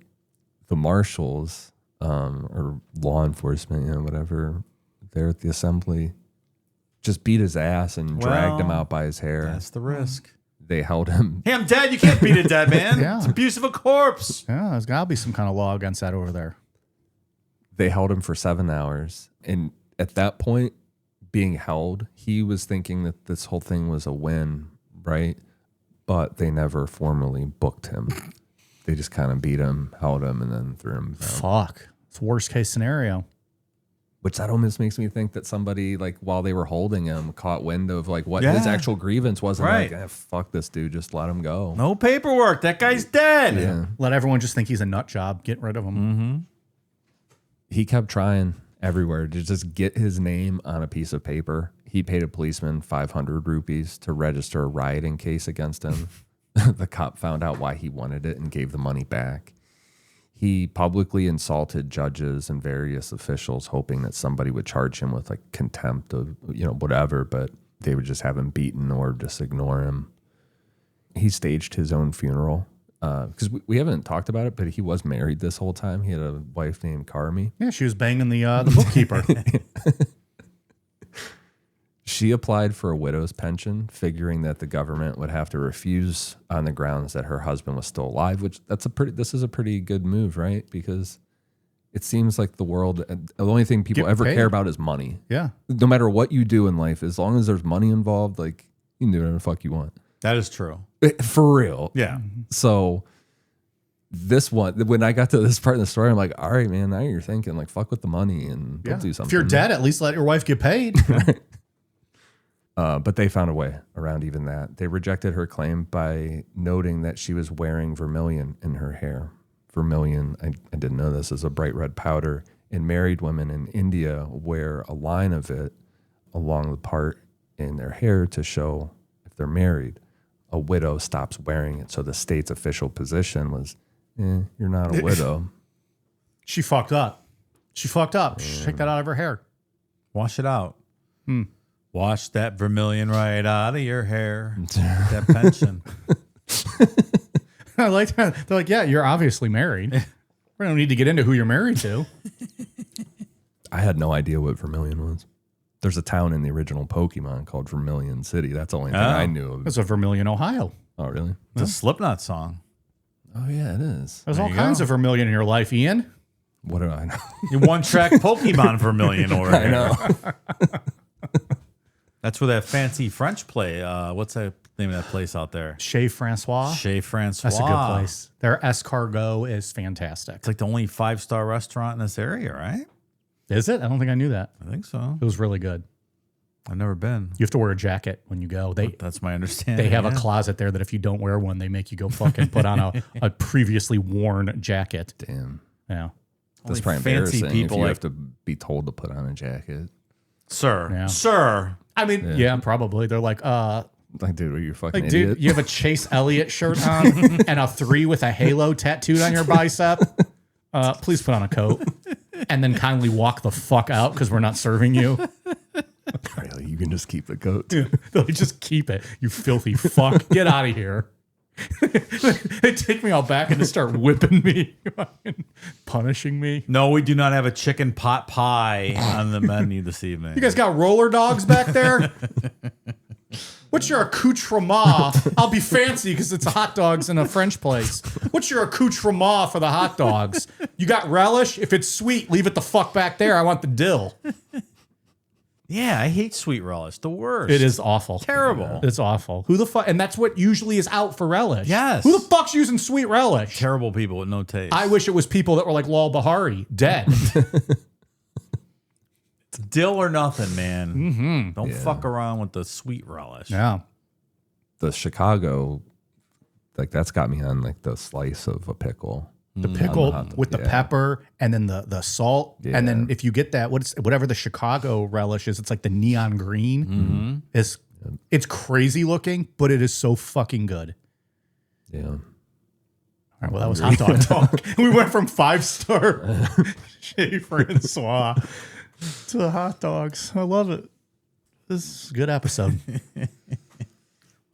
the marshals or law enforcement, whatever, there at the assembly, just beat his ass and dragged him Well, out by his hair. That's the risk. They held him. Hey, I'm dead. You can't beat a dead man. Yeah. It's abuse of a corpse. Yeah, there's got to be some kind of law against that over there. They held him for 7 hours. And at that point, being held, he was thinking that this whole thing was a win, right? But they never formally booked him. They just kind of beat him, held him, and then threw him down. Fuck. It's worst case scenario. Which that almost makes me think that somebody, like, while they were holding him, caught wind of, like, what his Yeah. actual grievance was. And Right. like, fuck this dude, just let him go. No paperwork. That guy's dead. Yeah. Let everyone just think he's a nut job. Get rid of him. He kept trying everywhere to just get his name on a piece of paper. He paid a policeman 500 rupees to register a rioting case against him. The cop found out why he wanted it and gave the money back. He publicly insulted judges and various officials, hoping that somebody would charge him with like contempt of, whatever, but they would just have him beaten or just ignore him. He staged his own funeral because we haven't talked about it, but he was married this whole time. He had a wife named Carmi. Yeah, she was banging the bookkeeper. She applied for a widow's pension, figuring that the government would have to refuse on the grounds that her husband was still alive, which this is a pretty good move, right? Because it seems like the only thing people Get ever paid. care about is money. Yeah. No matter what you do in life, as long as there's money involved, like you can do whatever the fuck you want. That is true. For real. Yeah. So this one, when I got to this part of the story, I'm like, all right, man, now you're thinking like, fuck with the money and go do something. If you're dead, at least let your wife get paid. But they found a way around even that. They rejected her claim by noting that she was wearing vermilion in her hair. Vermilion, I didn't know this, is a bright red powder, and married women in India wear a line of it along the part in their hair to show if they're married. A widow stops wearing it. So the state's official position was, you're not a widow. She fucked up. She fucked up. Take that out of her hair. Wash it out. Wash that vermilion right out of your hair. That pension. I like that. They're like, yeah, you're obviously married. We don't need to get into who you're married to. I had no idea what vermilion was. There's a town in the original Pokemon called Vermilion City. That's the only thing I knew of. That's a Vermilion, Ohio. Oh, really? It's a Slipknot song. Oh, yeah, it is. There's There all you kinds go. of vermilion in your life, Ian. What do I know? You one-track Pokemon Vermilion over here. I know. That's where that fancy French play. What's the name of that place out there? Chez Francois. Chez Francois. That's a good place. Their escargot is fantastic. It's like the only 5-star restaurant in this area, right? Is it? I don't think I knew that. I think so. It was really good. I've never been. You have to wear a jacket when you go. That's my understanding. They have a yeah. closet there that if you don't wear one, they make you go fucking put on a previously worn jacket. Damn. Yeah. That's Only probably fancy embarrassing people if you like- have to be told to put on a jacket. Sir. Yeah. Sir. I mean, yeah, probably. They're like, Like, dude, are you a fucking like, idiot? dude, you have a Chase Elliott shirt on and a 3 with a halo tattooed on your bicep. Please put on a coat and then kindly walk the fuck out because we're not serving you. Really, you can just keep the coat. They'll just keep it. You filthy fuck. Get out of here. They take me out back and just start whipping me, punishing me. No, we do not have a chicken pot pie on the menu this evening. You guys got roller dogs back there? What's your accoutrement? I'll be fancy because it's hot dogs in a French place. What's your accoutrement for the hot dogs? You got relish? If it's sweet, leave it the fuck back there. I want the dill. Yeah, I hate sweet relish. The worst. It is awful. Terrible. It's awful. Who the fuck? And that's what usually is out for relish. Yes. Who the fuck's using sweet relish? Terrible people with no taste. I wish it was people that were like Lal Bihari, dead. It's dill or nothing, man. Mm-hmm. Don't fuck around with the sweet relish. Yeah. The Chicago, like that's got me on like the slice of a pickle. The pickle hot dog, with the yeah. pepper and then the salt. Yeah. And then if you get that, whatever the Chicago relish is, it's like the neon green. It's crazy looking, but it is so fucking good. Yeah. All right, well, that was hot dog talk. We went from 5-star Chez Francois to hot dogs. I love it. This is a good episode.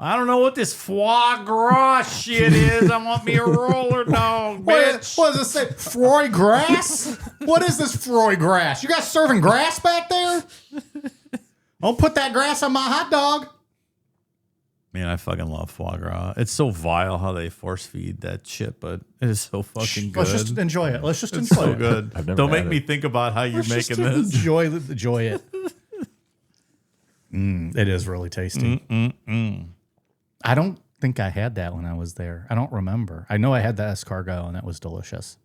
I don't know what this foie gras shit is. I want me a roller dog, bitch. What does it say? Froy grass? What is this froy grass? You guys serving grass back there? Don't put that grass on my hot dog. Man, I fucking love foie gras. It's so vile how they force feed that shit, but it is so fucking good. Let's just enjoy it. Let's just It's enjoy so it. good. I've never Don't make had me it. think about how you're Let's making just this. enjoy it. It is really tasty. I don't think I had that when I was there. I don't remember. I know I had the escargot and that was delicious.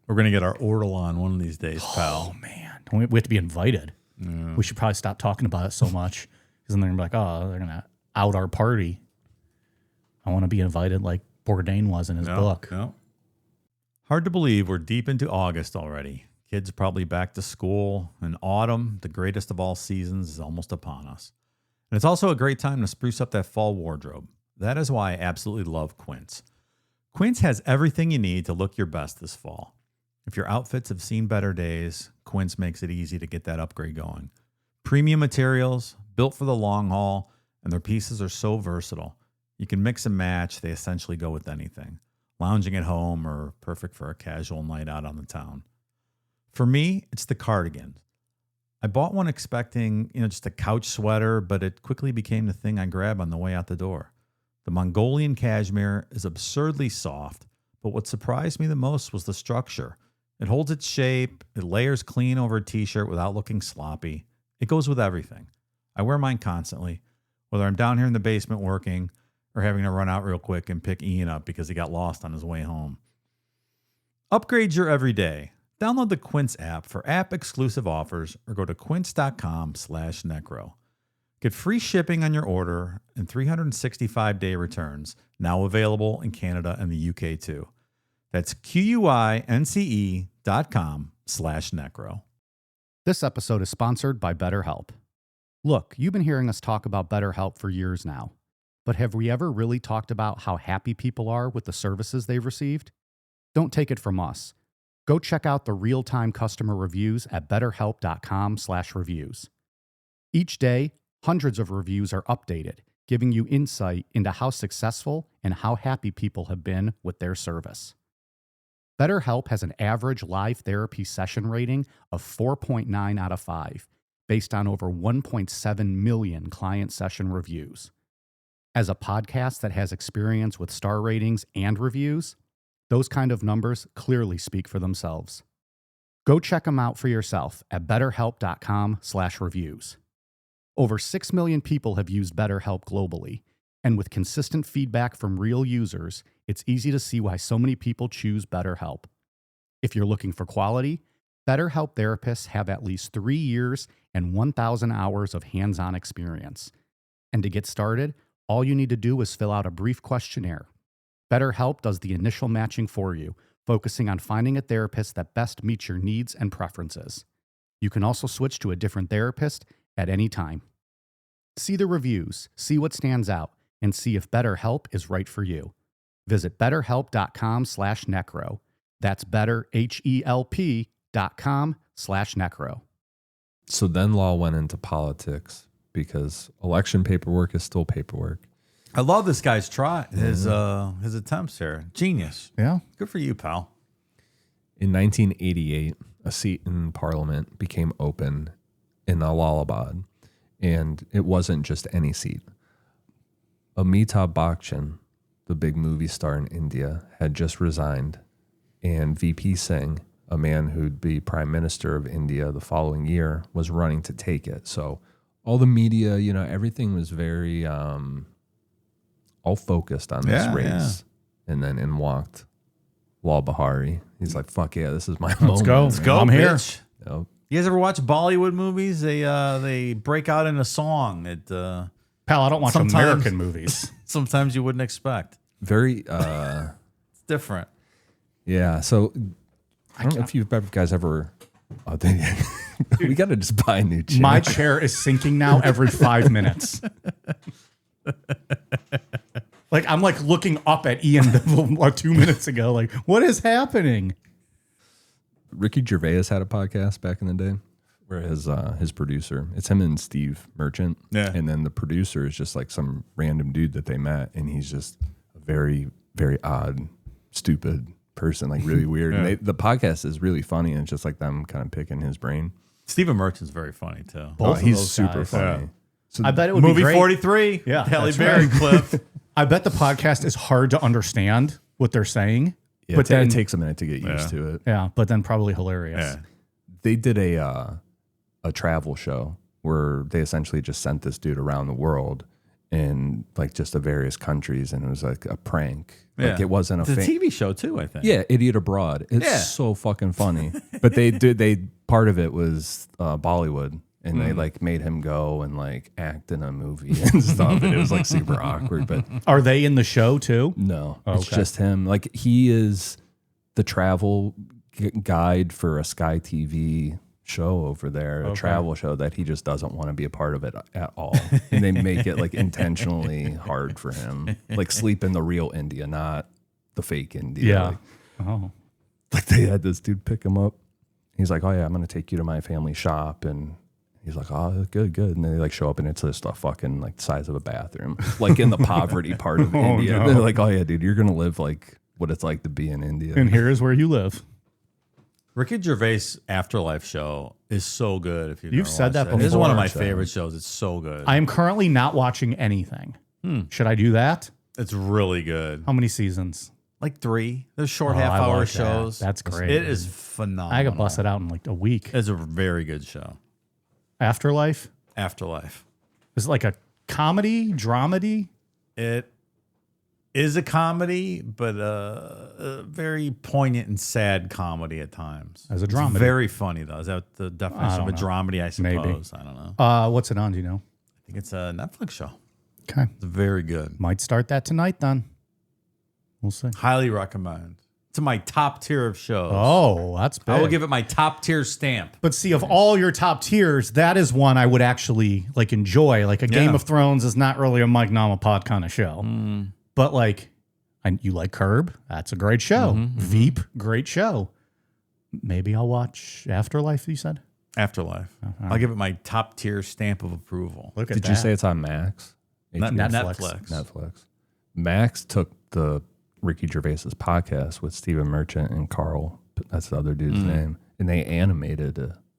We're going to get our ortolan one of these days, pal. Oh man, we have to be invited. We should probably stop talking about it so much because then they're gonna be like, oh, they're gonna out our party. I want to be invited like Bourdain was in his book. No. Hard to believe we're deep into August already. Kids are probably back to school, and autumn, the greatest of all seasons, is almost upon us. And it's also a great time to spruce up that fall wardrobe. That is why I absolutely love Quince. Quince has everything you need to look your best this fall. If your outfits have seen better days, Quince makes it easy to get that upgrade going. Premium materials, built for the long haul, and their pieces are so versatile. You can mix and match. They essentially go with anything. Lounging at home or perfect for a casual night out on the town. For me, it's the cardigan. I bought one expecting, just a couch sweater, but it quickly became the thing I grab on the way out the door. The Mongolian cashmere is absurdly soft, but what surprised me the most was the structure. It holds its shape, it layers clean over a t-shirt without looking sloppy. It goes with everything. I wear mine constantly, whether I'm down here in the basement working or having to run out real quick and pick Ian up because he got lost on his way home. Upgrade your everyday. Download the Quince app for app-exclusive offers or go to quince.com/necro. Get free shipping on your order and 365-day returns, now available in Canada and the UK too. That's QUINCE.com/necro. This episode is sponsored by BetterHelp. Look, you've been hearing us talk about BetterHelp for years now, but have we ever really talked about how happy people are with the services they've received? Don't take it from us. Go check out the real-time customer reviews at betterhelp.com/reviews. Each day, hundreds of reviews are updated, giving you insight into how successful and how happy people have been with their service. BetterHelp has an average live therapy session rating of 4.9 out of 5, based on over 1.7 million client session reviews. As a podcast that has experience with star ratings and reviews, those kind of numbers clearly speak for themselves. Go check them out for yourself at betterhelp.com/reviews. Over 6 million people have used BetterHelp globally, and with consistent feedback from real users, it's easy to see why so many people choose BetterHelp. If you're looking for quality, BetterHelp therapists have at least 3 years and 1,000 hours of hands-on experience. And to get started, all you need to do is fill out a brief questionnaire. BetterHelp does the initial matching for you, focusing on finding a therapist that best meets your needs and preferences. You can also switch to a different therapist at any time. See the reviews, see what stands out, and see if BetterHelp is right for you. Visit betterhelp.com/necro. That's betterhelp.com/necro. So then Lal went into politics because election paperwork is still paperwork. I love this guy's his attempts here. Genius. Yeah. Good for you, pal. In 1988, a seat in Parliament became open in Allahabad, and it wasn't just any seat. Amitabh Bachchan, the big movie star in India, had just resigned, and VP Singh, a man who'd be Prime Minister of India the following year, was running to take it. So all the media, everything was very all focused on this race. Yeah. And then in walked Lal Bihari. He's like, fuck yeah, this is my moment. Let's go. I'm here. Bitch. Yep. You guys ever watch Bollywood movies? They break out in a song. Pal, I don't watch Sometimes- American movies. Sometimes you wouldn't expect. Very, It's different. yeah. So I don't know if you guys ever, we got to just buy a new chair. My chair is sinking now every 5 minutes. Like I'm like looking up at Ian 2 minutes ago. Like, what is happening? Ricky Gervais had a podcast back in the day where his producer, it's him and Steve Merchant. Yeah. And then the producer is just like some random dude that they met, and he's just a very, very odd, stupid person, like really weird. Yeah. And the podcast is really funny, and it's just like them kind of picking his brain. Stephen Merchant's very funny too. Both of He's those super guys. funny. Yeah. So I bet it would Movie be great. 43. Yeah, Halle that's Berry right. clip. I bet the podcast is hard to understand what they're saying. yeah, but then it takes a minute to get used to it. yeah, but then probably hilarious. Yeah. They did a travel show where they essentially just sent this dude around the world in like just the various countries, and it was like a prank. Like it wasn't It's a TV show too, I think. Yeah, Idiot Abroad. It's Yeah. so fucking funny. But they part of it was Bollywood, and they like made him go and like act in a movie and stuff, and it was like super awkward. But Are they in the show too? no, Oh, it's okay. just him. Like he is the travel guide for a Sky TV show over there, a travel show that he just doesn't want to be a part of it at all. And they make it like intentionally hard for him, like sleep in the real India, not the fake India. Yeah. Like, Oh. like they had this dude pick him up. He's like, oh yeah, I'm going to take you to my family shop. And he's like, oh, good. And then they like show up and it's just a fucking like size of a bathroom, like in the poverty part of India. no. They're like, oh yeah, dude, you're going to live like what it's like to be in India. And here is where you live. Ricky Gervais' Afterlife show is so good. If you've You've never said watched that This is one of before. my favorite shows. It's so good. I am currently not watching anything. Should I do that? It's really good. How many seasons? Like 3. They're short Oh, I half-hour like that. shows. That's great. It is phenomenal. I could bust it out in like a week. It's a very good show. Afterlife? Afterlife. Is it like a comedy, dramedy? It is a comedy, but a very poignant and sad comedy at times. As a It's dramedy. very funny, though. Is that the definition of a don't know. dramedy, I suppose? I don't know. What's it on? Do you know? I think it's a Netflix show. Okay. It's very good. Might start that tonight then. We'll see. Highly recommend. It's in my top tier of shows. Oh, that's big. I will give it my top tier stamp. But see, of all your top tiers, that is one I would actually like enjoy. Like a Game of Thrones is not really a Mike Namapod kind of show. But like, you like Curb? That's a great show. Veep, great show. Maybe I'll watch Afterlife, you said? Afterlife. I'll give it my top tier stamp of approval. Look at Did that. you say it's on Max? Netflix. Netflix. Max took the Ricky Gervais's podcast with Stephen Merchant and Carl. That's the other dude's name, and they animated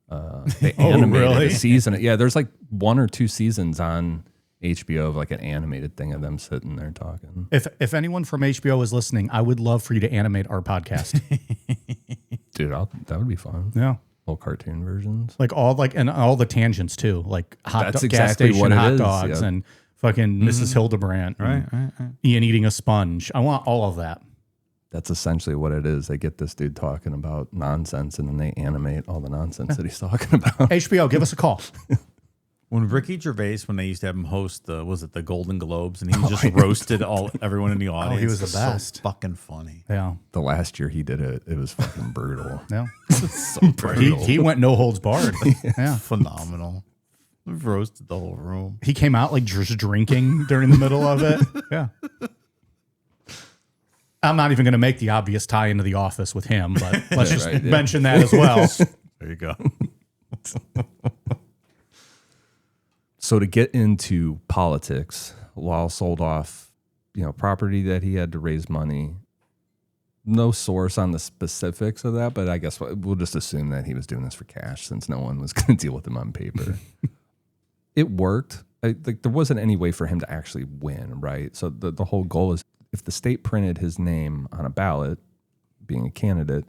a really? season. Yeah, there's like 1 or 2 seasons on HBO of like an animated thing of them sitting there talking. If anyone from HBO is listening, I would love for you to animate our podcast. Dude, that would be fun. Yeah. Little cartoon versions. Like all the tangents too, like gas exactly station what it hot is, dogs yeah. and fucking Mrs. Hildebrandt, Right. Ian eating a sponge. I want all of that. That's essentially what it is. They get this dude talking about nonsense and then they animate all the nonsense that he's talking about. HBO, give us a call. When Ricky Gervais, when they used to have him host the Golden Globes, and he just roasted everyone in the audience. he was the best. So fucking funny. Yeah, The last year he did it, it was fucking brutal. yeah. So brutal. He went no holds barred. Yeah, Phenomenal. We've roasted the whole room. he came out like just drinking during the middle of it. Yeah. I'm not even going to make the obvious tie into The Office with him, but let's just mention that as well. There you go. So to get into politics, Lal sold off, property that he had to raise money. No source on the specifics of that, but I guess we'll just assume that he was doing this for cash since no one was going to deal with him on paper. It worked. There wasn't any way for him to actually win, right? So the whole goal is if the state printed his name on a ballot, being a candidate,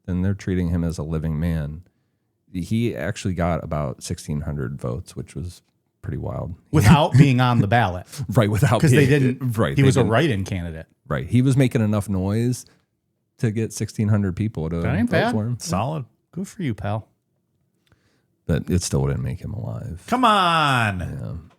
then they're treating him as a living man. He actually got about 1,600 votes, which was pretty wild. Without being on the ballot. Right, without Because they didn't. Right, He was a write-in candidate. Right, he was making enough noise to get 1,600 people to That ain't vote bad. for him. Solid. Good for you, pal. But it still didn't make him alive. Come on.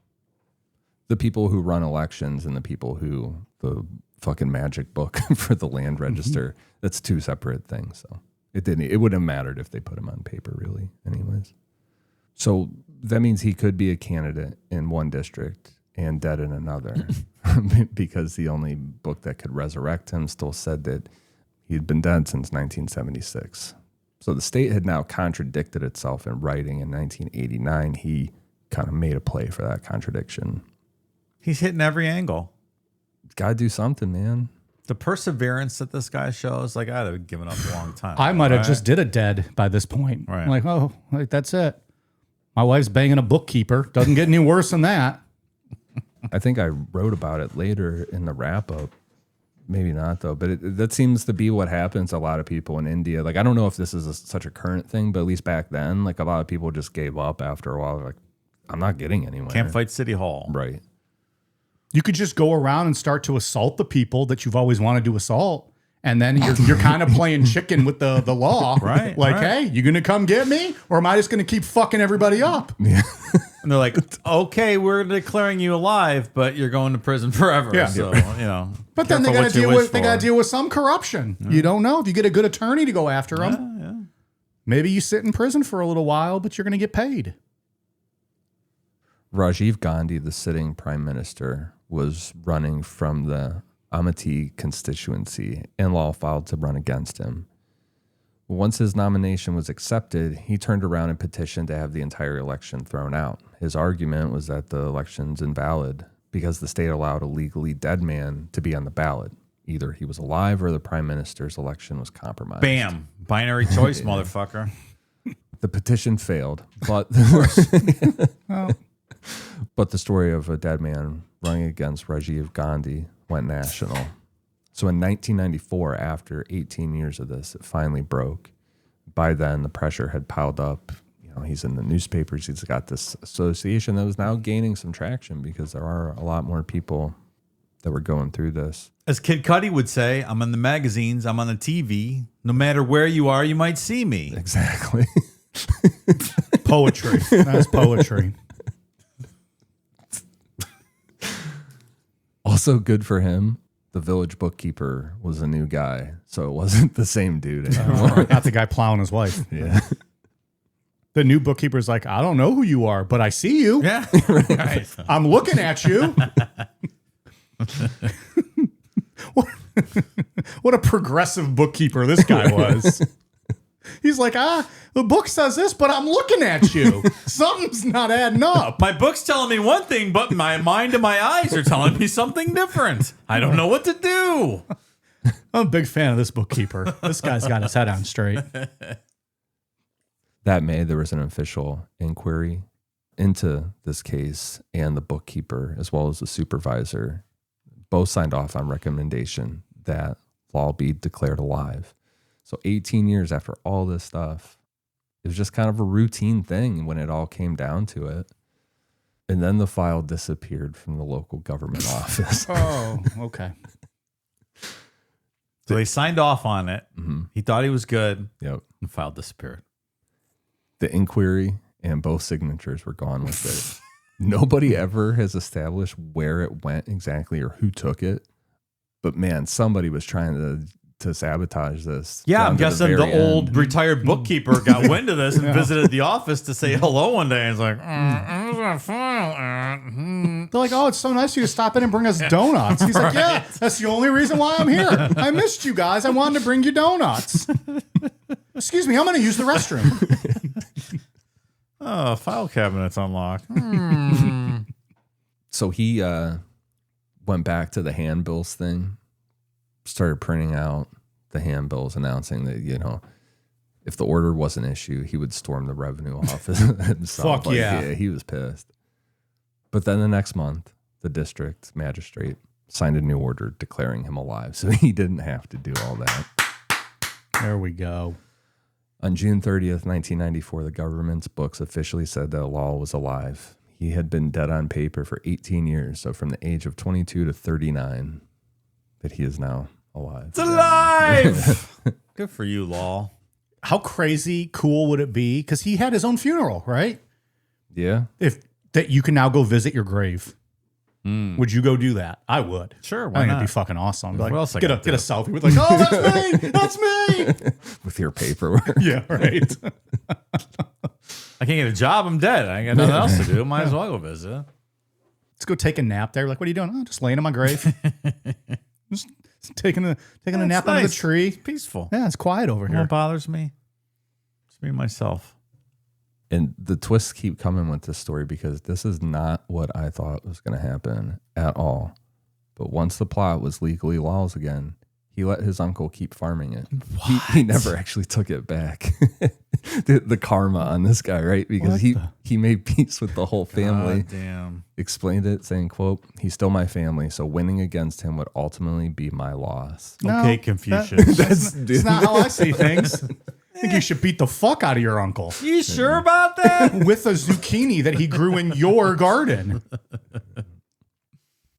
The people who run elections and the people who the fucking magic book for the land register, that's two separate things. So it wouldn't have mattered if they put him on paper, really, anyways. So that means he could be a candidate in one district and dead in another because the only book that could resurrect him still said that he'd been dead since 1976. So the state had now contradicted itself in writing. In 1989, he kind of made a play for that contradiction. He's hitting every angle. Got to do something, man. The perseverance that this guy shows, like I'd have given up a long time. I might have just did a dead by this point. Right. I'm like, that's it. My wife's banging a bookkeeper. Doesn't get any worse than that. I think I wrote about it later in the wrap up. Maybe not, though. But that seems to be what happens to a lot of people in India. Like, I don't know if this is such a current thing, but at least back then, like, a lot of people just gave up after a while. Like, I'm not getting anywhere. Can't fight City Hall. Right. You could just go around and start to assault the people that you've always wanted to assault. And then you're kind of playing chicken with the law. Right, Like, right. hey, you going to come get me? Or am I just going to keep fucking everybody up? And they're like, okay, we're declaring you alive, but you're going to prison forever. Yeah. So, But then they careful got to what you deal wish with they got to for. deal with some corruption. You don't know if you get a good attorney to go after them. Maybe you sit in prison for a little while, but you're going to get paid. Rajiv Gandhi, the sitting prime minister, was running from the Amity constituency, and Lal filed to run against him. Once his nomination was accepted, he turned around and petitioned to have the entire election thrown out. His argument was that the election's invalid because the state allowed a legally dead man to be on the ballot. Either he was alive or the prime minister's election was compromised. Bam. Binary choice, motherfucker. The petition failed, but but the story of a dead man running against Rajiv Gandhi went national. So in 1994, after 18 years of this, it finally broke. By then, the pressure had piled up. He's in the newspapers. He's got this association that was now gaining some traction because there are a lot more people that were going through this. As Kid Cudi would say, I'm in the magazines, I'm on the TV. No matter where you are, you might see me. Exactly. Poetry. That's poetry. Also good for him, the village bookkeeper was a new guy, so it wasn't the same dude anymore. Not the guy plowing his wife. Yeah. The new bookkeeper's like, I don't know who you are, but I see you. Yeah. Right. I'm looking at you. What a progressive bookkeeper this guy was. He's like, the book says this, but I'm looking at you. Something's not adding up. My book's telling me one thing, but my mind and my eyes are telling me something different. I don't know what to do. I'm a big fan of this bookkeeper. This guy's got his head on straight. That May, there was an official inquiry into this case, and the bookkeeper, as well as the supervisor, both signed off on recommendation that Lal be declared alive. So 18 years after all this stuff, it was just kind of a routine thing when it all came down to it. And then the file disappeared from the local government office. Oh, okay. So they signed off on it. Mm-hmm. He thought he was good. Yep. The file disappeared. The inquiry and both signatures were gone with it. Nobody ever has established where it went exactly or who took it. But man, somebody was trying to sabotage this. Yeah, I'm down to guessing the very old end. retired bookkeeper got wind of this and visited the office to say hello one day. And it's like, I'm just gonna file it. They're like, oh, it's so nice of you to stop in and bring us donuts. He's like, yeah, that's the only reason why I'm here. I missed you guys. I wanted to bring you donuts. Excuse me, I'm going to use the restroom. Oh, file cabinet's unlocked. So he went back to the handbills thing, started printing out the handbills announcing that, you know, if the order was an issue, he would storm the revenue office himself. Fuck yeah. He was pissed. But then the next month, the district magistrate signed a new order declaring him alive. So he didn't have to do all that. There we go. On June 30th, 1994, the government's books officially said that Lal was alive. He had been dead on paper for 18 years, so from the age of 22 to 39, that he is now alive. It's alive! Good for you, Lal. How crazy cool would it be? Because he had his own funeral, right? Yeah. If that you can now go visit your grave. Would you go do that? I would. Sure, I why think not? it'd be fucking awesome. Like, What else I get a gotta do? selfie with like, oh, that's me, that's me. With your paperwork. Yeah, right. I can't get a job. I'm dead. I ain't got nothing else to do. Might as well go visit. Let's go take a nap there. Like, what are you doing? Oh, just laying in my grave. Just taking a nap under the nice. tree. Peaceful. Yeah, it's quiet over No here. one bothers me. It's me, myself. And the twists keep coming with this story because this is not what I thought was going to happen at all. But once the plot was legally Lal's again, he let his uncle keep farming it. He never actually took it back. the karma on this guy, right? Because he made peace with the whole family. God damn. Explained it saying, quote, he's still my family, so winning against him would ultimately be my loss. No, Okay, Confucius. That's not how I see things. I think you should beat the fuck out of your uncle You sure about that? with a zucchini that he grew in your garden.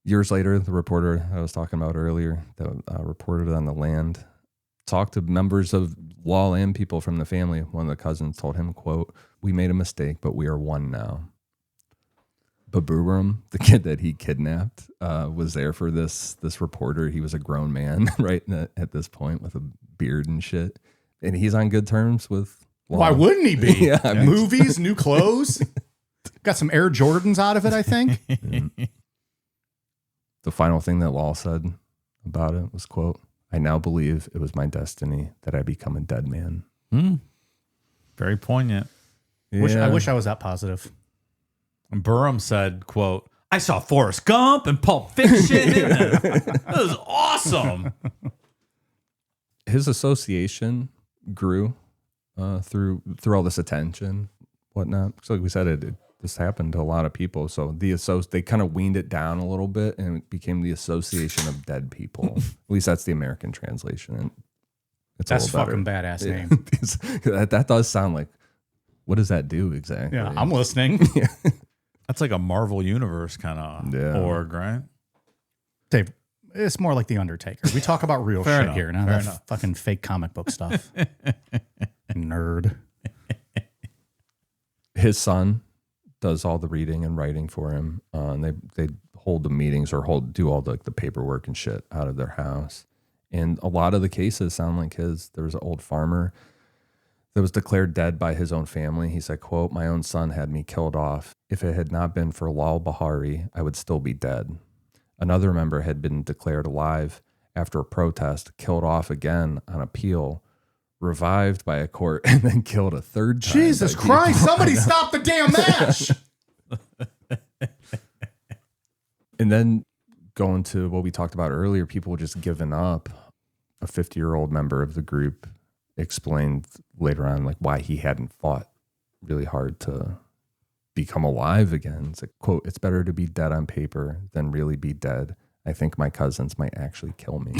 Years later, the reporter I was talking about earlier that reported on the land talked to members of Lal and people from the family. One of the cousins told him, quote, we made a mistake, but we are one now. Baburam, the kid that he kidnapped, was there for this reporter. He was a grown man, right, at this point with a beard and shit. And he's on good terms with Lal. Why wouldn't he be? Yeah, I mean- Movies, new clothes. Got some Air Jordans out of it, I think. The final thing that Lal said about it was, quote, I now believe it was my destiny that I become a dead man. Very poignant. I wish I was that positive. And Burham said, quote, I saw Forrest Gump and Pulp Fiction. That was awesome. His association grew through all this attention, whatnot. So like we said, this happened to a lot of people. So they kind of weaned it down a little bit, and it became the Association of Dead People. At least that's the American translation. And it's That's a little fucking better. badass name. that does sound like. What does that do exactly? Yeah, I'm listening. That's like a Marvel Universe kind of org, right? Dave, it's more like The Undertaker. We talk about real Fair shit enough, here, not fair that enough. fucking fake comic book stuff. Nerd. His son does all the reading and writing for him. And they hold the meetings or do all the paperwork and shit out of their house. And a lot of the cases sound like his. There was an old farmer that was declared dead by his own family. He said, quote, my own son had me killed off. If it had not been for Lal Bihari, I would still be dead. Another member had been declared alive after a protest, killed off again on appeal, revived by a court, and then killed a third time. Jesus by Christ, people. somebody stop the damn match. And then going to what we talked about earlier, people just giving up. A 50-year-old member of the group explained later on like why he hadn't fought really hard to become alive again. It's like, quote, "It's better to be dead on paper than really be dead. I think my cousins might actually kill me."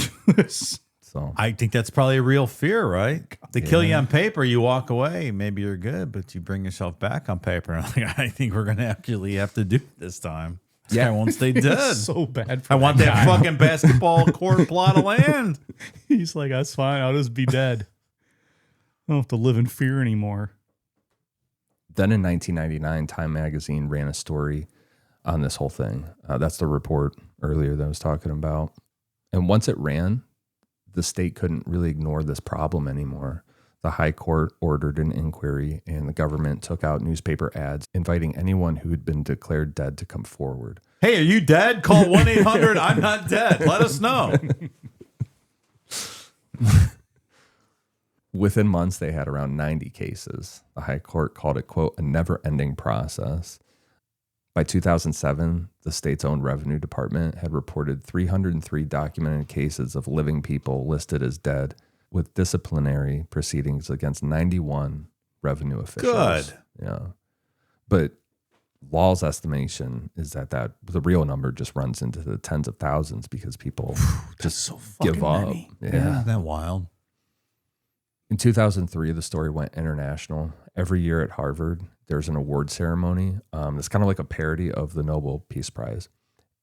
So I think that's probably a real fear, right? They kill you on paper, you walk away, maybe you're good, but you bring yourself back on paper. I think we're going to actually have to do it this time. This guy won't stay dead. So bad. For I want that fucking basketball court plot of land. He's like, that's fine. I'll just be dead. I don't have to live in fear anymore. Then in 1999, Time Magazine ran a story on this whole thing. That's the report earlier that I was talking about. And once it ran, the state couldn't really ignore this problem anymore. The High Court ordered an inquiry, and the government took out newspaper ads inviting anyone who had been declared dead to come forward. Hey, are you dead? Call 1-800 I'm not dead. Let us know. Within months, they had around 90 cases. The High Court called it, quote, "a never-ending process." By 2007, the state's own revenue department had reported 303 documented cases of living people listed as dead, with disciplinary proceedings against 91 revenue officials. Good. Yeah. But Lal's estimation is that the real number just runs into the tens of thousands because people just give up. Many. Yeah. Isn't that wild? In 2003, the story went international. Every year at Harvard, there's an award ceremony. It's kind of like a parody of the Nobel Peace Prize.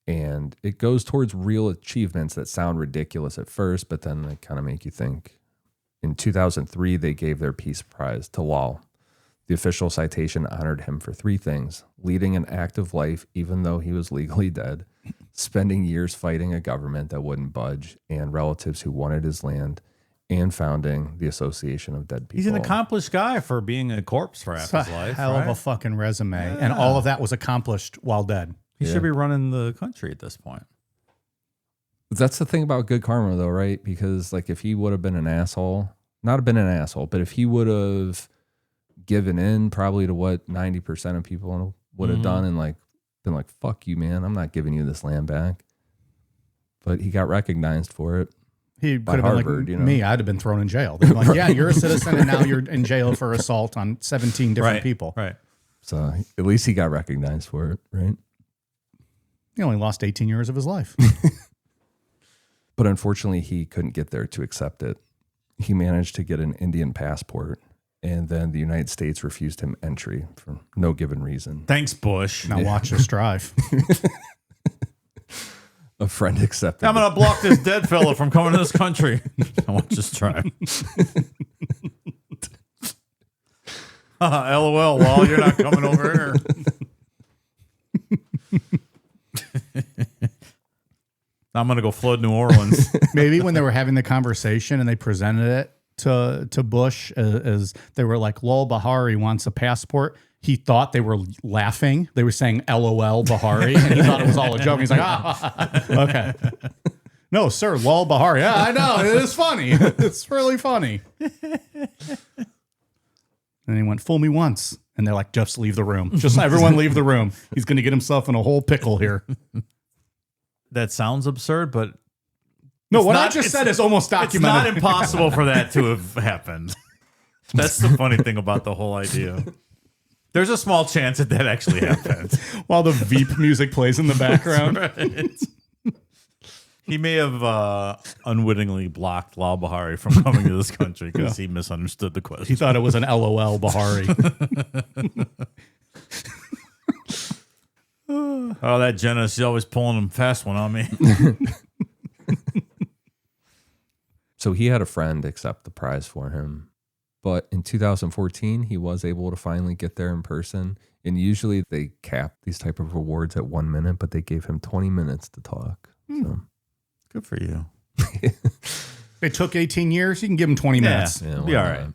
And it goes towards real achievements that sound ridiculous at first, but then they kind of make you think. In 2003, they gave their Peace Prize to Lal. The official citation honored him for three things: leading an active life even though he was legally dead, spending years fighting a government that wouldn't budge, and relatives who wanted his land, and founding the Association of Dead People. He's an accomplished guy for being a corpse for half It's his a life. hell of a fucking resume. And all of that was accomplished while dead. He should be running the country at this point. That's the thing about good karma, though, right? Because like if he would have been an asshole, not have been an asshole, but if he would have given in probably to what 90% of people would have done and like been like, "Fuck you, man, I'm not giving you this land back." But he got recognized for it. He By could have been Harvard, like you know? me. I'd have been thrown in jail. They'd be like, yeah, you're a citizen and now you're in jail for assault on 17 different people. Right. So at least he got recognized for it, right? He only lost 18 years of his life. But unfortunately, he couldn't get there to accept it. He managed to get an Indian passport, and then the United States refused him entry for no given reason. Thanks, Bush. Now watch us drive. A friend accepted I'm going to block this dead fella from coming to this country. I want to just try. LOL, Lal, you're not coming over here. I'm going to go flood New Orleans. Maybe when they were having the conversation and they presented it to Bush as they were like, Lal Bihari wants a passport. He thought they were laughing. They were saying LOL Bihari, and he thought it was all a joke. He's like, okay. No, sir, Lal Bihari. Yeah, I know. It is funny. It's really funny. And he went, fool me once. And they're like, just leave the room. Just everyone leave the room. He's going to get himself in a whole pickle here. That sounds absurd, but No, what I just said is almost documented. It's not impossible for that to have happened. That's the funny thing about the whole idea. There's a small chance that actually happened. While the Veep music plays in the background. Right. He may have unwittingly blocked Lal Bihari from coming to this country because he misunderstood the question. He thought it was an LOL Bihari. Oh, that Jenna, she's always pulling a fast one on me. So he had a friend accept the prize for him. But in 2014, he was able to finally get there in person. And usually they cap these type of awards at 1 minute, but they gave him 20 minutes to talk. So Good for you. It took 18 years. You can give him 20 minutes. Yeah, Be why all right. not?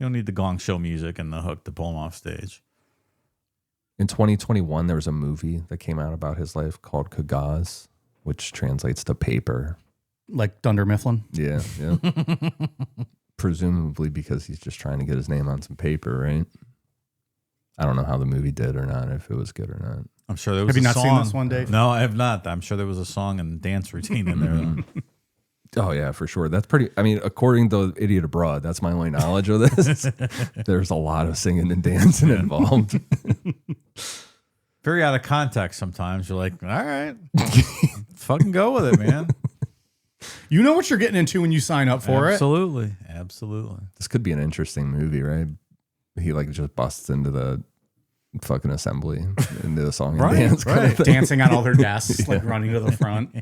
You don't need the gong show music and the hook to pull him off stage. In 2021, there was a movie that came out about his life called Kagaz, which translates to paper. Like Dunder Mifflin. Yeah, yeah. Presumably because he's just trying to get his name on some paper, right? I don't know how the movie did or not, if it was good or not. I'm sure there was Have you a not song. seen this one, Dave? No, I have not. I'm sure there was a song and dance routine in there. Oh, yeah, for sure. That's pretty, I mean, according to Idiot Abroad, that's my only knowledge of this. There's a lot of singing and dancing involved. very out of context sometimes. You're like, all right, fucking go with it, man. You know what you're getting into when you sign up for Absolutely. Absolutely. This could be an interesting movie, right? He like just busts into the fucking assembly into the song and dance. it. Dancing on all their desks, like running to the front.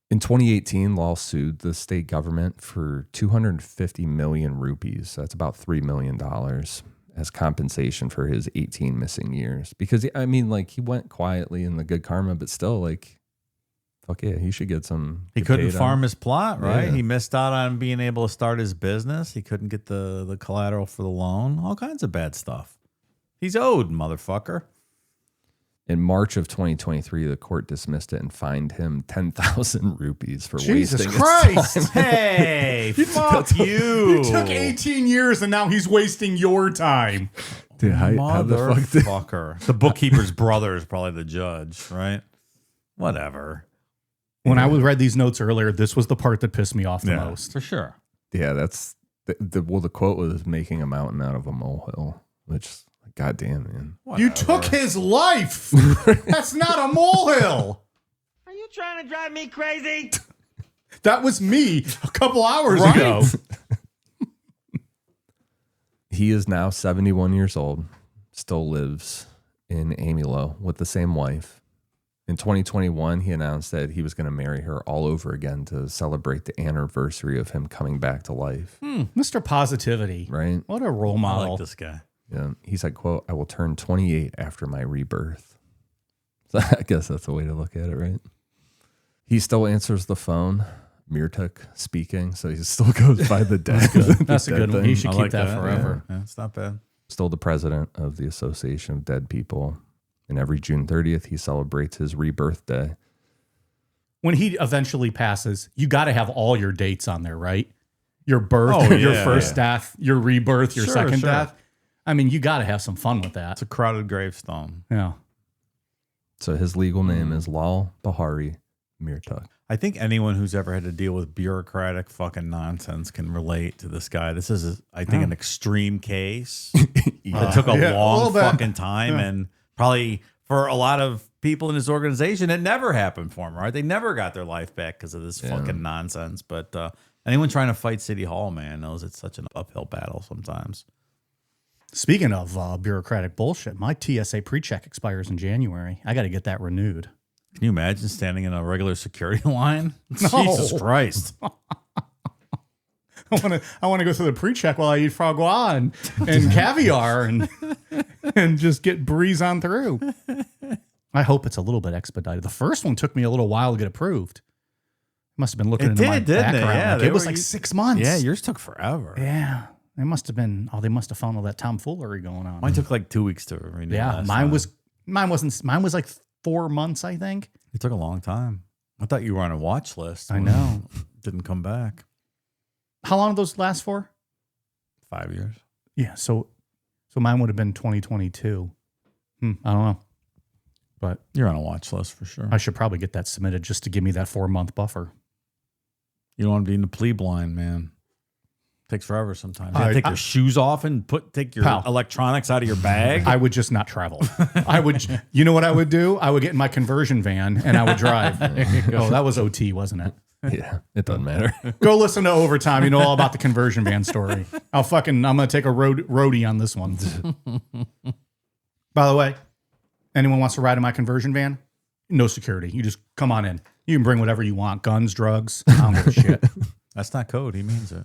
In 2018, Lal sued the state government for 250 million rupees. That's about $3 million as compensation for his 18 missing years. Because, I mean, like, he went quietly in the good karma, but still, like, fuck yeah, he should get some. He couldn't farm his plot, right? Yeah. He missed out on being able to start his business. He couldn't get the collateral for the loan. All kinds of bad stuff. He's owed, motherfucker. In March of 2023, the court dismissed it and fined him 10,000 rupees for Jesus wasting Christ. his time. Hey, fuck you. You took 18 years and now he's wasting your time. Dude, how the fuck did... Motherfucker. The bookkeeper's brother is probably the judge, right? Whatever. When I read these notes earlier, this was the part that pissed me off the most. For sure. Yeah, that's... the quote was making a mountain out of a molehill, which... God damn, man. Whatever. You took his life. That's not a molehill. Are you trying to drive me crazy? That was me a couple hours ago. He is now 71 years old, still lives in Amilo with the same wife. In 2021, he announced that he was going to marry her all over again to celebrate the anniversary of him coming back to life. Mr. Positivity. Right? What a role I model. like this guy. Yeah. He said, quote, "I will turn 28 after my rebirth." So I guess that's the way to look at it, right? He still answers the phone. Mirtuk speaking, so he still goes by the dead. That's a good one. You should I keep like that forever. Yeah, it's not bad. Still the president of the Association of Dead People. And every June 30th, he celebrates his rebirth day. When he eventually passes, you got to have all your dates on there, right? Your birth, your first death, your rebirth, your second death. I mean, you got to have some fun with that. It's a crowded gravestone. Yeah. So his legal name is Lal Bihari Mirtuk. I think anyone who's ever had to deal with bureaucratic fucking nonsense can relate to this guy. This is, I think, an extreme case. It took a long fucking time, and probably for a lot of people in his organization, it never happened for him, right? They never got their life back because of this fucking nonsense. But anyone trying to fight City Hall, man, knows it's such an uphill battle sometimes. Speaking of bureaucratic bullshit, my TSA pre-check expires in January. I got to get that renewed. Can you imagine standing in a regular security line? No. Jesus Christ. I want to go through the pre-check while I eat foie gras and caviar and just get breeze on through. I hope it's a little bit expedited. The first one took me a little while to get approved. Must have been looking into my background. Yeah, it was like 6 months. Yeah, yours took forever. Yeah. They must have been. Oh, they must have found all that tomfoolery going on. Mine took like 2 weeks to renew. Yeah, mine was like 4 months, I think. It took a long time. I thought you were on a watch list. I know. Didn't come back. How long did those last for? 5 years. Yeah, so mine would have been 2022. I don't know. But You're on a watch list for sure. I should probably get that submitted just to give me that 4-month buffer. You don't want to be in the plea blind, man. Takes forever sometimes. You gotta take your shoes off and take your electronics out of your bag. I would just not travel. You know what I would do? I would get in my conversion van and I would drive. Oh, that was OT, wasn't it? Yeah, it doesn't matter. Go listen to Overtime. You know all about the conversion van story. I'm going to take a roadie on this one. By the way, anyone wants to ride in my conversion van? No security. You just come on in. You can bring whatever you want. Guns, drugs. I don't give a shit. That's not code. He means it.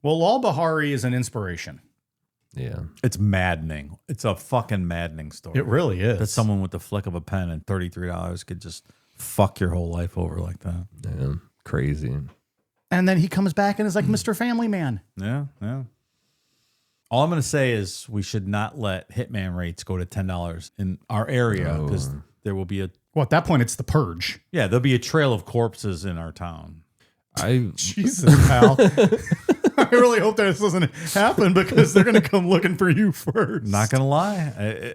Well, Lal Bihari is an inspiration. Yeah. It's maddening. It's a fucking maddening story. It really is. That someone with the flick of a pen and $33 could just fuck your whole life over like that. Yeah. Crazy. And then he comes back and is like Mr. Family Man. Yeah, yeah. All I'm going to say is we should not let hitman rates go to $10 in our area because there will be Well, at that point, it's the purge. there'll be a trail of corpses in our town. Jesus, pal. I really hope that this doesn't happen because they're going to come looking for you first. Not gonna lie,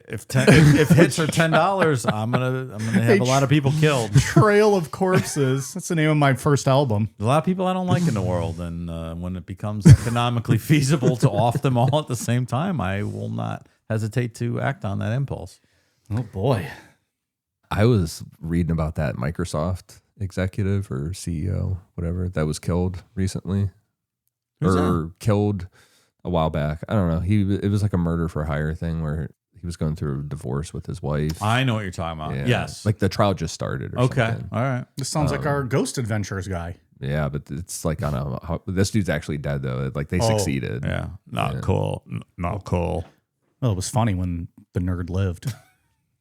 if hits are $10, I'm gonna have a lot of people killed. Trail of Corpses. That's the name of my first album. There's a lot of people I don't like in the world, and when it becomes economically feasible to off them all at the same time, I will not hesitate to act on that impulse. Oh boy. I was reading about that Microsoft executive or CEO, whatever, that was killed recently. Who's Killed a while back. I don't know. It was like a murder for hire thing where he was going through a divorce with his wife. I know what you're talking about. Yeah. Yes. Like the trial just started or Okay. something. All right. This sounds like our Ghost Adventures guy. Yeah, but it's like this dude's actually dead though. Like they succeeded. Yeah. Not cool. Not cool. Well, it was funny when the nerd lived.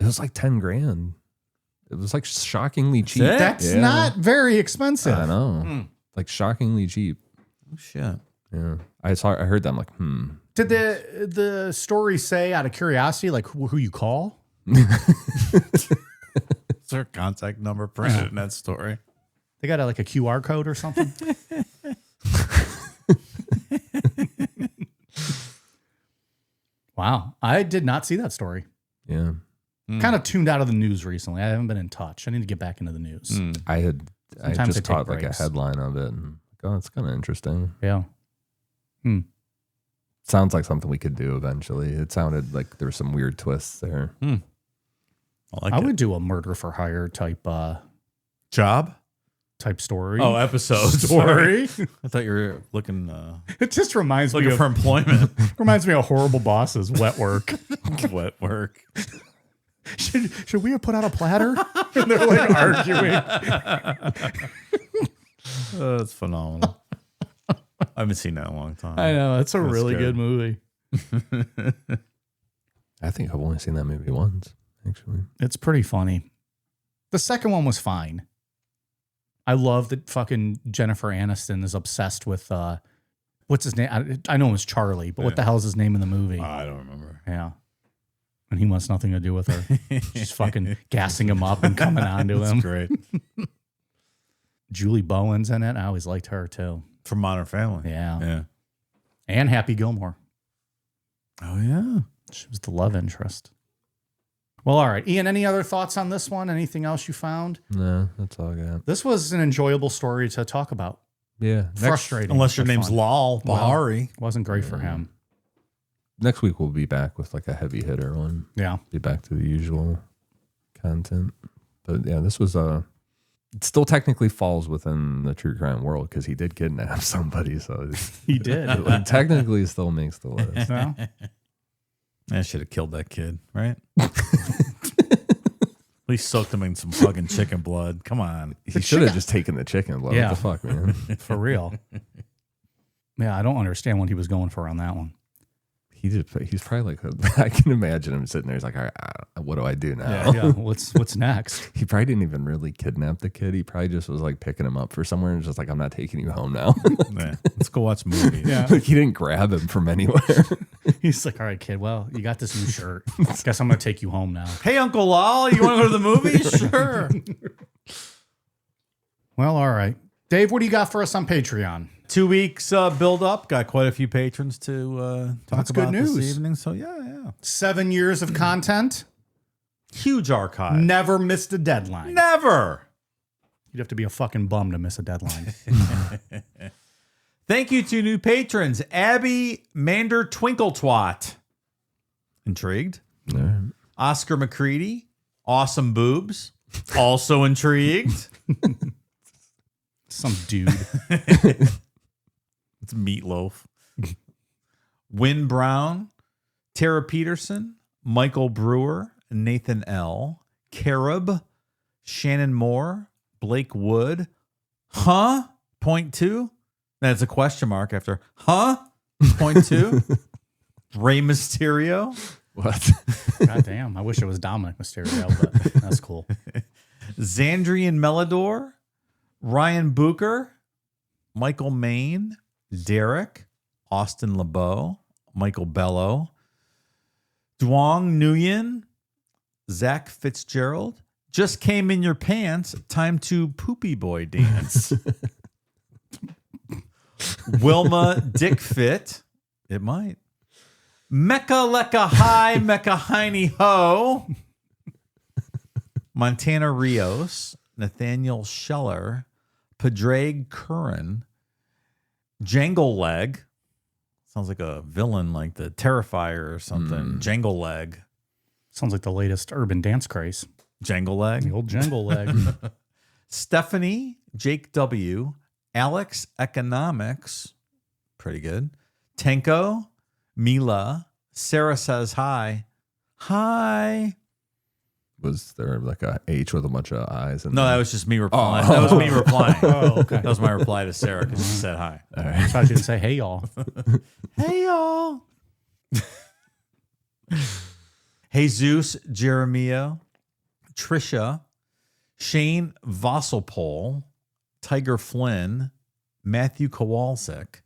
It was like 10 grand. It was like shockingly cheap. it? That's Yeah. not very expensive. I know. Like shockingly cheap. Oh, shit. Yeah. I heard that. I'm like, Did the story say, out of curiosity, like who you call? Is there a contact number printed in that story? They got like a QR code or something? Wow. I did not see that story. yeah. Kind of tuned out of the news recently. I haven't been in touch. I need to get back into the news. I Sometimes they just take caught like a breaks. headline of it and like, oh, it's kind of interesting. Yeah. Sounds like something we could do eventually. It sounded like there were some weird twists there. I like I it. would do a murder for hire type Job? story. Oh, episode. story. I thought you were looking It just reminds me looking of for employment. reminds me of Horrible Bosses, Wet Work. Wet work. Should we have put out a platter? And they're like arguing. That's phenomenal. I haven't seen that in a long time. I know. It's a That's really good. good movie. I think I've only seen that movie once, actually. It's pretty funny. The second one was fine. I love that fucking Jennifer Aniston is obsessed with what's his name? I know it was Charlie, but what the hell is his name in the movie? I don't remember. Yeah. And he wants nothing to do with her. She's fucking gassing him up and coming on to him. That's great. Julie Bowen's in it. I always liked her too. From Modern Family. Yeah. Yeah. And Happy Gilmore. Oh, yeah. She was the love interest. Well, all right. Ian, any other thoughts on this one? Anything else you found? No, that's all I got. This was an enjoyable story to talk about. Yeah. Frustrating. Unless your but name's fun. Lal Bihari. Wasn't great for him. Next week we'll be back with like a heavy hitter one. Yeah. Be back to the usual content. But yeah, this was it still technically falls within the true crime world because he did kidnap somebody. So He did. it technically still makes the list. No? I should have killed that kid, right? At least soaked him in some fucking chicken blood. Come on. He should have just taken the chicken. What Yeah. the fuck, man? For real. Yeah, I don't understand what he was going for on that one. He's probably like, I can imagine him sitting there. He's like, all right, what do I do now? Yeah. What's next? He probably didn't even really kidnap the kid. He probably just was like picking him up for somewhere and just like, I'm not taking you home now. Yeah. Let's go watch movies. Yeah. Like he didn't grab him from anywhere. He's like, all right, kid, well, you got this new shirt. Guess I'm going to take you home now. Hey, Uncle Lal, you want to go to the movies? Sure. Well, all right. Dave, what do you got for us on Patreon? 2 weeks build up. Got quite a few patrons to talk That's good about this news. evening. So, yeah. 7 years of content. Huge archive. Never missed a deadline. Never. You'd have to be a fucking bum to miss a deadline. Thank you to new patrons, Abby Mander Twinklетwat. Intrigued? All right. Oscar McCready, Awesome Boobs. Also intrigued. Some dude. It's Meatloaf. Wynn Brown, Tara Peterson, Michael Brewer, Nathan L., Carib, Shannon Moore, Blake Wood. Huh? Point two. That's a question mark after huh? Point two. Rey Mysterio. What? God damn. I wish it was Dominic Mysterio, but that's cool. Xandrian Melidor, Ryan Booker, Michael Main, Derek, Austin LeBeau, Michael Bello, Duong Nguyen, Zach Fitzgerald. Just came in your pants. Time to poopy boy dance. Wilma Dickfit. It might. Mecca Lecca Hi, Mecca Hiney Ho. Montana Rios, Nathaniel Scheller, Padraig Curran, Jangle Leg. Sounds like a villain like the Terrifier or something. Jangle Leg. Sounds like the latest urban dance craze. Jangle Leg. The old jangle leg. Stephanie, Jake W., Alex Economics. Pretty good. Tenko, Mila, Sarah says hi. Hi. Was there like a H with a bunch of I's? No, that was just me replying. That was me replying. Oh, okay. That was my reply to Sarah because she said hi. All I right. thought you didn't say, hey, y'all. Hey, y'all. Jesus Jeremiah, Trisha, Shane Vosselpol, Tiger Flynn, Matthew Kowalczyk,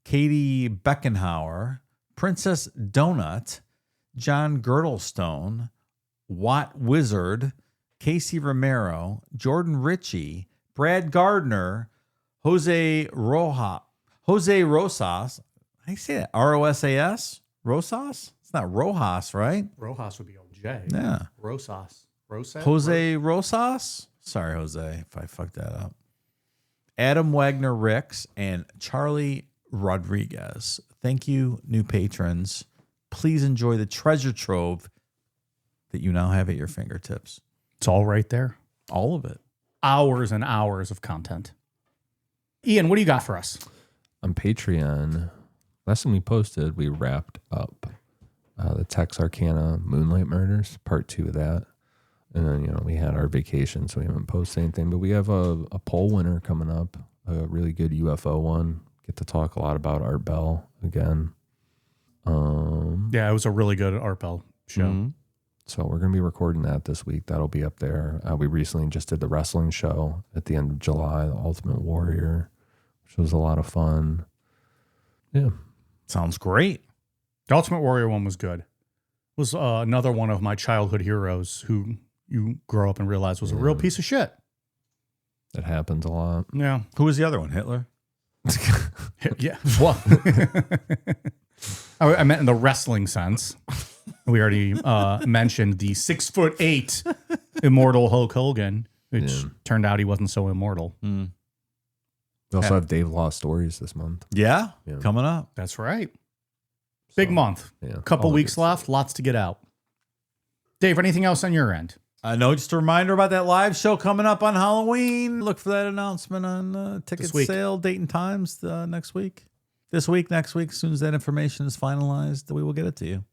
Katie Beckenhauer, Princess Donut, John Girdlestone, Watt Wizard, Casey Romero, Jordan Ritchie, Brad Gardner, Jose Rosas. I say that Rosas? Rosas? It's not Rojas, right? Rojas would be old J. Yeah. Rosas. Jose Rosas? Sorry, Jose, if I fucked that up. Adam Wagner Ricks and Charlie Rodriguez. Thank you, new patrons. Please enjoy the treasure trove that you now have at your fingertips. It's all right there. All of it. Hours and hours of content. Ian, what do you got for us? On Patreon, last time we posted, we wrapped up the Texarkana Moonlight Murders, part 2 of that. And then, we had our vacation, so we haven't posted anything. But we have a poll winner coming up, a really good UFO one. Get to talk a lot about Art Bell again. Yeah, it was a really good Art Bell show. Mm-hmm. So we're going to be recording that this week. That'll be up there. We recently just did the wrestling show at the end of July, The Ultimate Warrior, which was a lot of fun. Yeah. Sounds great. The Ultimate Warrior one was good. It was another one of my childhood heroes who you grow up and realize was a real piece of shit. That happens a lot. Yeah. Who was the other one? Hitler? Yeah. What? I meant in the wrestling sense. We already mentioned the 6'8" immortal Hulk Hogan, which turned out he wasn't so immortal. We also have Dave Law Stories this month. Yeah, Yeah. coming up. That's right. Big month. Yeah. Couple All the weeks good left. Lots to get out. Dave, anything else on your end? No, just a reminder about that live show coming up on Halloween. Look for that announcement on ticket This week. sale, date and times next week. This week, next week. As soon as that information is finalized, we will get it to you.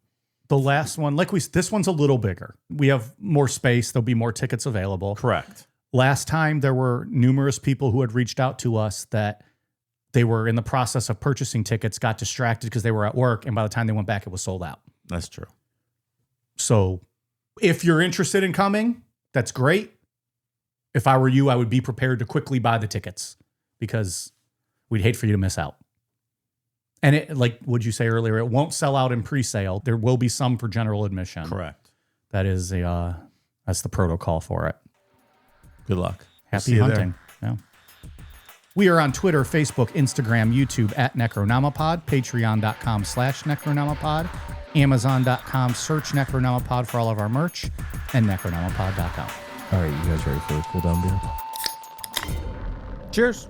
The last one, this one's a little bigger. We have more space. There'll be more tickets available. Correct. Last time, there were numerous people who had reached out to us that they were in the process of purchasing tickets, got distracted because they were at work, and by the time they went back, it was sold out. That's true. So if you're interested in coming, that's great. If I were you, I would be prepared to quickly buy the tickets because we'd hate for you to miss out. And it, like would you say earlier, it won't sell out in pre-sale. There will be some for general admission. Correct. That is that's the protocol for it. Good luck. Happy See you hunting. Yeah. We are on Twitter, Facebook, Instagram, YouTube at Necronomipod, patreon.com/Necronomipod, Amazon.com, search Necronomipod for all of our merch, and Necronomipod.com. All right, you guys ready for a cool down beer? Cheers.